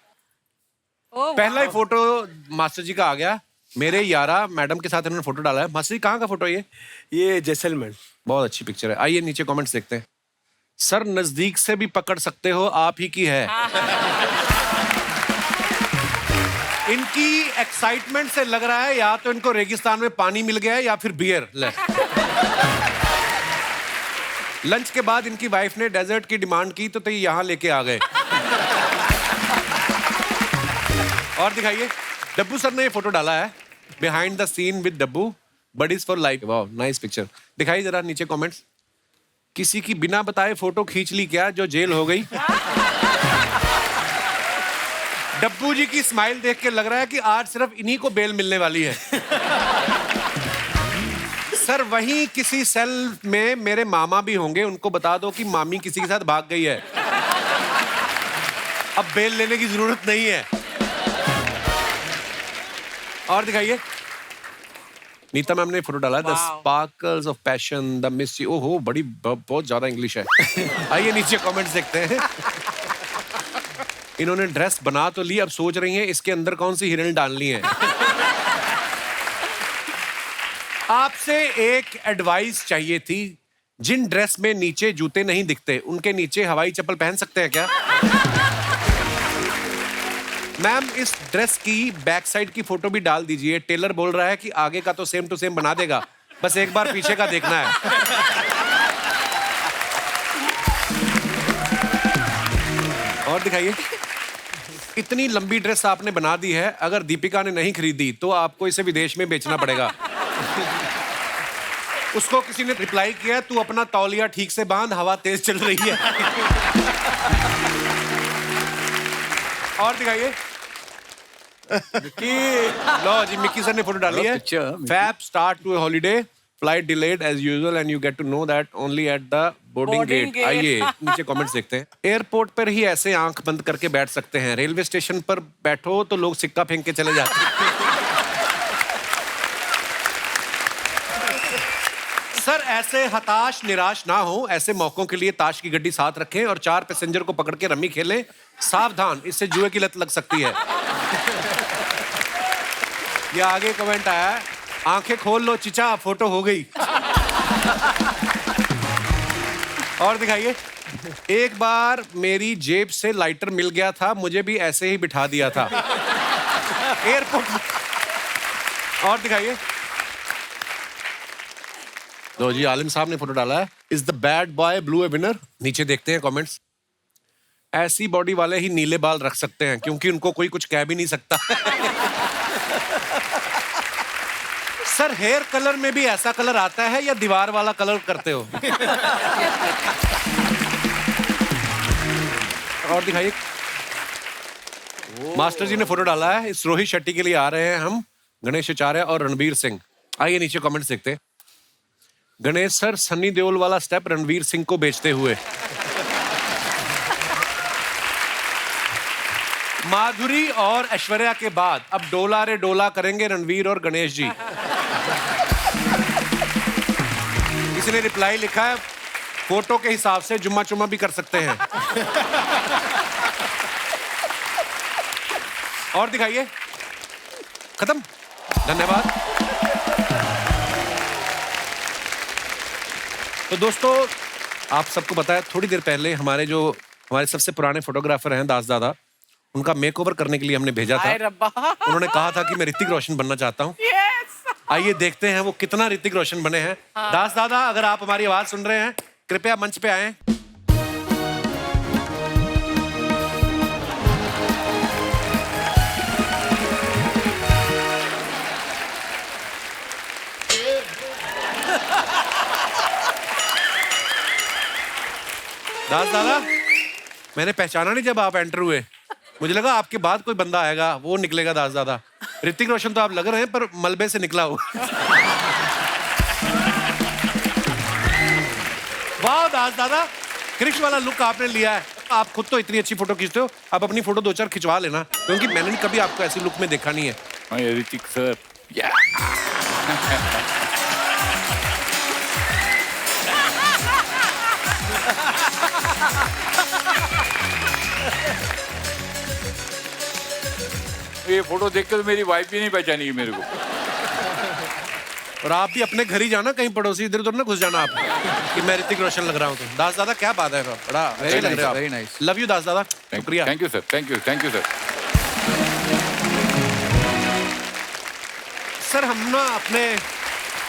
पहला ही फोटो मास्टर जी का आ गया। मेरे यारा मैडम के साथ इन्होंने फोटो डाला है। मास्टर जी कहाँ का फोटो है ये जैसलमेर। बहुत अच्छी पिक्चर है। आइए नीचे कमेंट्स देखते हैं। सर नजदीक से भी पकड़ सकते हो, आप ही की है। इनकी एक्साइटमेंट से लग रहा है या तो इनको रेगिस्तान में पानी मिल गया है या फिर बियर। लंच के बाद इनकी वाइफ ने डेजर्ट की डिमांड की तो ये यहाँ लेके आ गए। और दिखाइए, डब्बू सर ने ये फोटो डाला है, behind the scene with Dabboo, buddies for life. वाह, नाइस पिक्चर। दिखाइए जरा नीचे कमेंट्स। किसी की बिना बताए फोटो खींच ली क्या जो जेल हो गई? डब्बू जी की स्माइल देख के लग रहा है कि आज सिर्फ इन्हीं को बेल मिलने वाली है। सर वहीं किसी सेल में मेरे मामा भी होंगे, उनको बता दो कि मामी किसी के साथ भाग गई है, अब बेल लेने की जरूरत नहीं है। और दिखाइए, नीता मैम ने फोटो डाला है, the sparkles of passion, the mystery. ओहो, बड़ी बहुत ज्यादा इंग्लिश है। आइए नीचे कमेंट्स देखते हैं। इन्होंने ड्रेस बना तो ली, अब सोच रही हैं इसके अंदर कौन सी हीरोइन डालनी है। आपसे एक एडवाइस चाहिए थी। जिन ड्रेस में नीचे जूते नहीं दिखते, उनके नीचे हवाई चप्पल पहन सकते हैं क्या? मैम इस ड्रेस की बैक साइड की फोटो भी डाल दीजिए। टेलर बोल रहा है कि आगे का तो सेम टू सेम बना देगा, बस एक बार पीछे का देखना है। और दिखाइए। इतनी लंबी ड्रेस आपने बना दी है, अगर दीपिका ने नहीं खरीदी तो आपको इसे विदेश में बेचना पड़ेगा। उसको किसी ने रिप्लाई किया, तू अपना तौलिया ठीक से बांध, हवा तेज चल रही है। और दिखाइए। लो जी, मिक्की सर ने फोटो डाली है। Fab start to holiday, flight delayed as usual and you get to know that only at the boarding gate. आइए नीचे कमेंट्स देखते हैं। एयरपोर्ट पर ही ऐसे आंख बंद करके बैठ सकते हैं, रेलवे स्टेशन पर बैठो तो लोग सिक्का फेंक के चले जाते हैं। सर ऐसे हताश निराश ना हो, ऐसे मौकों के लिए ताश की गड्डी साथ रखें और 4 पैसेंजर को पकड़ के रम्मी खेलें। सावधान, इससे जुए की लत लग सकती है। ये आगे कमेंट आया है, आंखें खोल लो चिचा, फोटो हो गई। और दिखाइए। एक बार मेरी जेब से लाइटर मिल गया था, मुझे भी ऐसे ही बिठा दिया था एयरपोर्ट। और दिखाइए। लो जी, आलिम साहब ने फोटो डाला है। Is the bad boy blue A winner? नीचे देखते हैं कमेंट्स। ऐसी बॉडी वाले ही नीले बाल रख सकते हैं क्योंकि उनको कोई कुछ कह भी नहीं सकता। सर हेयर कलर में भी ऐसा कलर आता है या दीवार वाला कलर करते हो? और दिखाइए। मास्टर जी ने फोटो डाला है। इस रोहित शेट्टी के लिए आ रहे हैं हम, गणेश आचार्य और रणवीर सिंह। आइए नीचे कमेंट्स देखते हैं। गणेश सर सन्नी देओल वाला स्टेप रणवीर सिंह को बेचते हुए। माधुरी और ऐश्वर्या के बाद अब डोला रे डोला करेंगे रणवीर और गणेश जी। किसी ने रिप्लाई लिखा है, फोटो के हिसाब से जुम्मा चुम्मा भी कर सकते हैं। और दिखाइए। खत्म, धन्यवाद। तो दोस्तों आप सबको पता है, थोड़ी देर पहले हमारे सबसे पुराने फोटोग्राफर हैं दास दादा, उनका मेकओवर करने के लिए हमने भेजा था। उन्होंने कहा था कि मैं ऋतिक रोशन बनना चाहता हूँ। आइए देखते हैं वो कितना ऋतिक रोशन बने हैं। दास दादा, अगर आप हमारी आवाज सुन रहे हैं, कृपया मंच पे आएं। दास दादा, मैंने पहचाना नहीं जब आप एंटर हुए, मुझे लगा आपके बाद कोई बंदा आएगा, वो निकलेगा दास दादा। ऋतिक रोशन तो आप लग रहे हैं पर मलबे से निकला हो। वाह दास दादा, क्रिश वाला लुक आपने लिया है। आप खुद तो इतनी अच्छी फोटो खींचते हो, आप अपनी फोटो 2-4 खिंचवा लेना, क्योंकि मैंने कभी आपको ऐसी लुक में देखा नहीं है। ऋतिक सर, ये फोटो देख के तो मेरी वाइफ भी नहीं पहचानी मेरे को। और आप भी अपने घर ही जाना, कहीं पड़ोसी इधर उधर ना घुस जाना आप कि मैं ऋतिक रोशन लग रहा हूँ। तो दास दादा क्या बात है, बड़ा अच्छे लग रहे हो आप। Very nice. लव यू दास दादा, शुक्रिया। Thank you sir, thank you sir. Sir हम ना अपने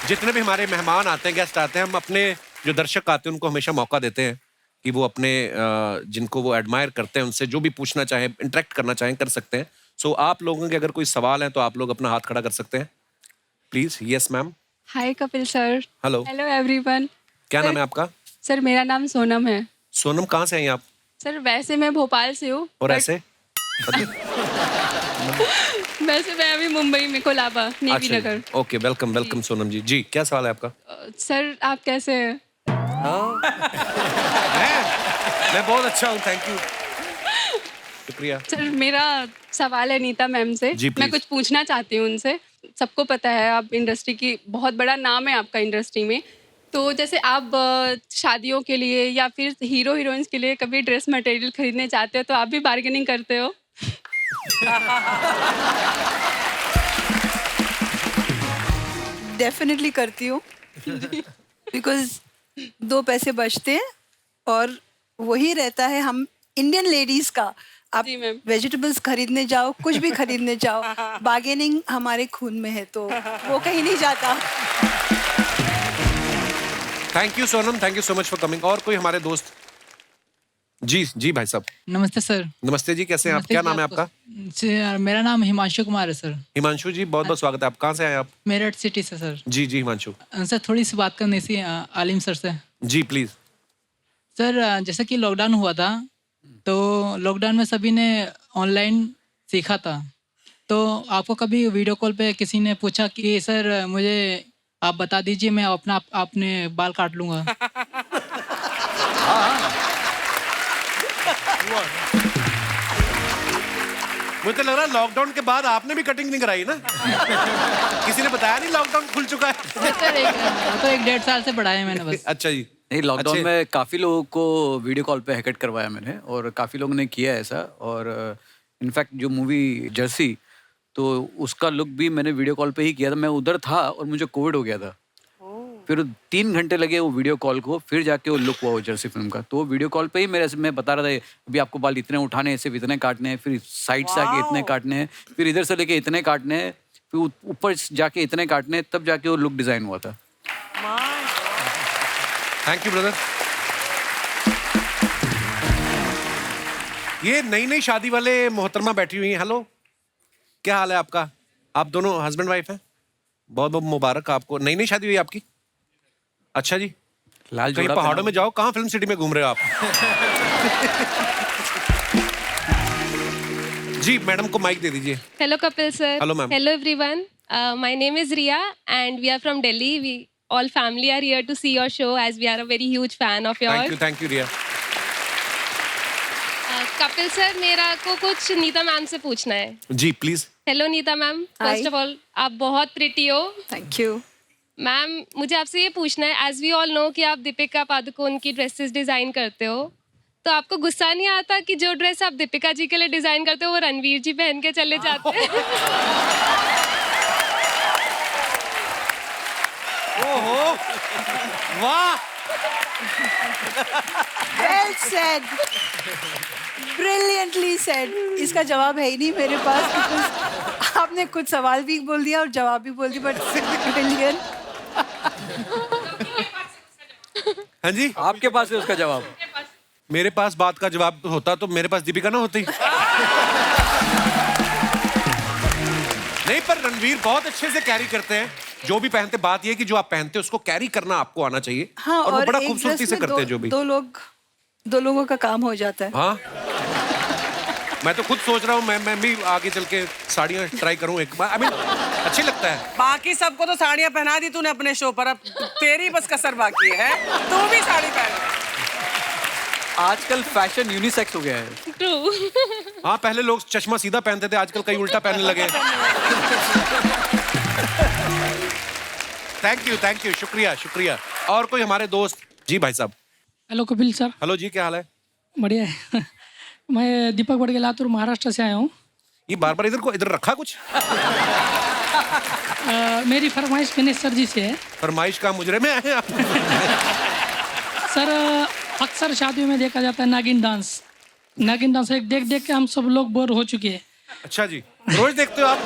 जितने भी हमारे मेहमान आते हैं, गेस्ट आते हैं, हम अपने जो दर्शक आते हैं उनको हमेशा मौका देते हैं कि वो अपने जिनको वो एडमायर करते हैं उनसे जो भी पूछना चाहें, इंटरेक्ट करना चाहें, कर सकते हैं। सो आप लोगों के अगर कोई सवाल है तो आप लोग अपना हाथ खड़ा कर सकते हैं please. Yes ma'am. Hi Kapil sir. Hello. Hello everyone. क्या नाम है आपका? सर मेरा नाम सोनम है। सोनम, कहाँ से हैं आप? सर वैसे मैं भोपाल से हूँ। और ऐसे? वैसे मैं अभी मुंबई में, कोलाबा, नेवी नगर। ओके, वेलकम वेलकम सोनम जी। जी क्या सवाल है आपका? सर आप कैसे हैं? मैं बहुत अच्छा हूँ, थैंक यू, शुक्रिया। सर मेरा सवाल है नीता मैम से। मैं कुछ पूछना चाहती हूँ उनसे। सबको पता है आप इंडस्ट्री की, बहुत बड़ा नाम है आपका इंडस्ट्री में, तो जैसे आप शादियों के लिए या फिर हीरो हीरोइंस के लिए कभी ड्रेस मटेरियल खरीदने चाहते हो तो आप भी बार्गेनिंग करते हो? डेफिनेटली करती हूँ, बिकॉज 2 पैसे बचते हैं और वही रहता है हम इंडियन लेडीज का आप वेजिटेबल्स खरीदने जाओ, कुछ भी खरीदने जाओ, बार्गेनिंग हमारे खून में है, तो वो कहीं नहीं जाता। Thank you Sonam, thank you so much for coming. और कोई हमारे दोस्त? जी जी भाई साहब। नमस्ते सर। नमस्ते जी, कैसे हैं आप? क्या नाम है आपका? मेरा नाम हिमांशु कुमार है सर। हिमांशु जी, बहुत बहुत स्वागत है। आप कहाँ से आए आप? मेरठ सिटी से सर। जी जी हिमांशु। सर थोड़ी सी बात करनी थी आलिम सर से। जी प्लीज। सर जैसे कि लॉकडाउन हुआ था, तो लॉकडाउन में सभी ने ऑनलाइन सीखा था, तो आपको कभी वीडियो कॉल पे किसी ने पूछा कि सर मुझे आप बता दीजिए, मैं अपने बाल काट लूंगा? मुझे तो लग रहा है लॉकडाउन के बाद आपने भी कटिंग नहीं कराई ना? किसी ने बताया नहीं लॉकडाउन खुल चुका है? वो तो 1-1.5 साल से बढ़ाया मैंने बस। अच्छा जी। नहीं, लॉकडाउन में काफ़ी लोगों को वीडियो कॉल पे हेकट करवाया मैंने, और काफ़ी लोगों ने किया ऐसा। और इनफैक्ट जो मूवी जर्सी, तो उसका लुक भी मैंने वीडियो कॉल पे ही किया था। मैं उधर था और मुझे कोविड हो गया था, फिर 3 घंटे लगे वो वीडियो कॉल को, फिर जाके वो लुक हुआ वो जर्सी फिल्म का। तो वो वीडियो कॉल पे ही मैं बता रहा था, अभी आपको बाल इतने उठाने हैं, सिर्फ इतने काटने हैं, फिर साइड से आके इतने काटने हैं, फिर इधर से लेके इतने काटने हैं, फिर ऊपर जाके इतने काटने हैं, तब जाके वो लुक डिज़ाइन हुआ था। Thank you brother. ये नई नई शादी वाले मोहतरमा बैठी हुई हैं। हेलो, क्या हाल है आपका? आप दोनों हस्बैंड वाइफ हैं? बहुत बहुत मुबारक आपको। नई नई शादी हुई आपकी? अच्छा जी। लाल कहीं जोड़ा पहाड़ों में जाओ, कहाँ फिल्म सिटी में घूम रहे हो आप? जी मैडम को माइक दे दीजिए। Hello Kapil sir. Hello, ma'am. Hello everyone. My name is Riya and we are from Delhi. We all family are here to see your show as we are a very huge fan of yours. Thank you Riya. Kapil sir, मेरा को कुछ नीता मैम से पूछना है। जी please. Hello Nita ma'am, first of all आप बहुत प्रिटी हो। Thank you ma'am. मुझे आपसे ये पूछना है, एज वी ऑल नो कि आप दीपिका पादुकोण की ड्रेसेस डिज़ाइन करते हो, तो आपको गुस्सा नहीं आता कि जो ड्रेस आप दीपिका जी के लिए डिज़ाइन करते हो वो रणवीर जी पहन के चले जाते हैं? ओहो, वाह, वेल सेड, ब्रिलियंटली सेड। इसका जवाब है ही नहीं मेरे पास, because आपने कुछ सवाल भी बोल दिया और जवाब भी बोल दिया, बट ब्रिलियंट। हाँ जी, आपके पास है उसका जवाब? मेरे पास बात का जवाब होता तो मेरे पास दीपिका ना होती। नहीं, पर रणवीर बहुत अच्छे से कैरी करते हैं जो भी पहनते। बात ये कि जो आप पहनते हो उसको कैरी करना आपको आना चाहिए। हाँ, और वो बड़ा एक खूबसूरती ड्रेस से में करते हैं जो भी। दो लोगों का काम हो जाता है। हाँ, मैं तो खुद सोच रहा हूँ मैं भी आगे चल के साड़ियाँ ट्राई करूँ एक बार। I mean, अच्छी लगता है। बाकी सबको तो साड़ियाँ पहना दी तूने अपने शो पर, अब तेरी बस कसर बाकी है, तू भी साड़ी पहन। आजकल फैशन यूनिसेक्स हो गया है। ट्रू। हाँ, पहले लोग चश्मा सीधा पहनते थे, आजकल कई उल्टा पहनने लगे। थैंक यू, शुक्रिया शुक्रिया। और कोई हमारे दोस्त? जी भाई साहब। Hello Kapil sir. हेलो जी, क्या हाल है? बढ़िया है। मैं दीपक बड़गे लातूर महाराष्ट्र से आया हूँ। ये बार इधर रखा कुछ? मेरी फरमाइश गणेश सर जी से है। फरमाइश का मुजरे में आए आप? सर अक्सर शादियों में देखा जाता है नागिन डांस। नागिन डांस एक देख के हम सब लोग बोर हो चुके हैं। अच्छा जी, रोज देखते हो आप?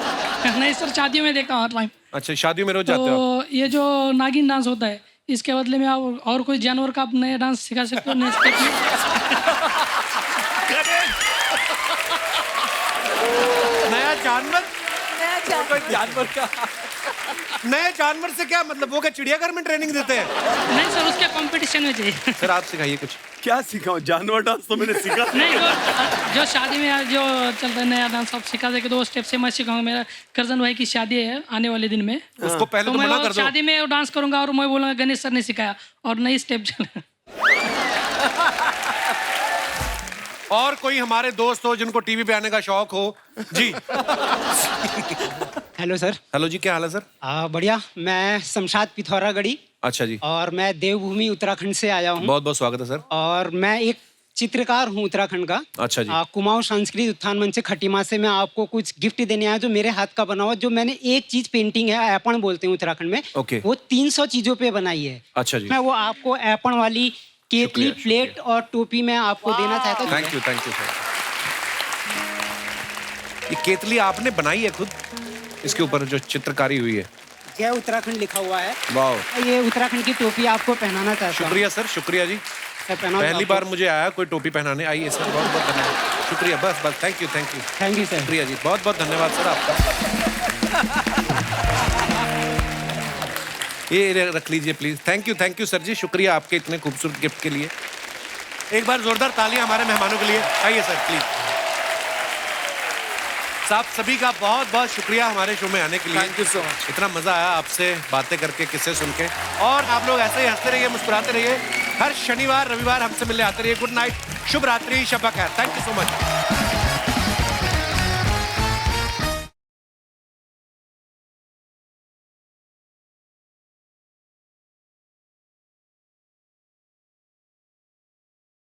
नहीं सर, शादियों में देखा हर टाइम। अच्छा, शादियों में रोज जाते हो आप? तो ये जो नागिन डांस होता है, इसके बदले में आप और कोई जानवर का आप नया डांस सिखा सकते हो। नए स्टेप में। नया जानवर? कोई जानवर का? नए जानवर से क्या मतलब? वो क्या चिड़ियाघर में ट्रेनिंग देते हैं? नहीं सर, उसके कंपटीशन में चाहिए। सर आप सिखाइए कुछ। क्या सिखाऊं? जानवर डांस तो मैंने सीखा नहीं, जो शादी में जो चलता है नया डांस आप सिखा दे के 2 स्टेप से मैं सिखाऊंगा। मेरा करजन भाई की शादी है आने वाले दिन में, उसको पहले तो मैं मना कर दो। शादी में वो डांस करूंगा और मैं बोलूंगा गणेश सर ने सिखाया, और नई स्टेप चला। और कोई हमारे दोस्त हो जिनको टीवी पे आने का शौक हो? जी। Hello sir. हेलो जी, क्या हाल है सर? बढ़िया। मैं शमशाद पिथौरागढ़ी। अच्छा जी। और मैं देवभूमि उत्तराखंड से आया हूँ। बहुत बहुत स्वागत है सर। और मैं एक चित्रकार हूँ उत्तराखंड का। अच्छा जी। कुमाऊं सांस्कृतिक उत्थान मंच से खटीमा से मैं आपको कुछ गिफ्ट देने आया, जो मेरे हाथ का बना हुआ। जो मैंने एक चीज पेंटिंग है, ऐपण बोलते हैं उत्तराखंड में। ओके। वो 300 चीजों पे बनाई है। अच्छा जी। मैं वो आपको ऐपण वाली केतली, प्लेट और टोपी में आपको देना चाहता हूँ। Thank you sir. ये केतली आपने बनाई है खुद? इसके ऊपर जो चित्रकारी हुई है, जय उत्तराखंड लिखा हुआ है। वाह, ये उत्तराखंड की टोपी आपको पहनाना चाहता हूँ। शुक्रिया सर, शुक्रिया जी। सर, पहनाओ पहली आपको। बार मुझे आया कोई टोपी पहनाने। आइए सर, बहुत बहुत धन्यवाद, शुक्रिया। बस बस, thank you thank you thank you sir. शुक्रिया जी, बहुत बहुत धन्यवाद सर आपका। ये रख लीजिए प्लीज। थैंक यू सर जी, शुक्रिया आपके इतने खूबसूरत गिफ्ट के लिए। एक बार जोरदार तालियां हमारे मेहमानों के लिए। आइए सर प्लीज। साहब सभी का बहुत बहुत शुक्रिया हमारे शो में आने के लिए। Thank you so much. इतना मजा आया आपसे बातें करके, किस्से सुन के। और आप लोग ऐसे ही हंसते रहिए, मुस्कुराते रहिए। हर शनिवार रविवार हमसे मिलने आते रहिए। गुड नाइट, शुभ रात्रि, शब बखैर। Thank you so much.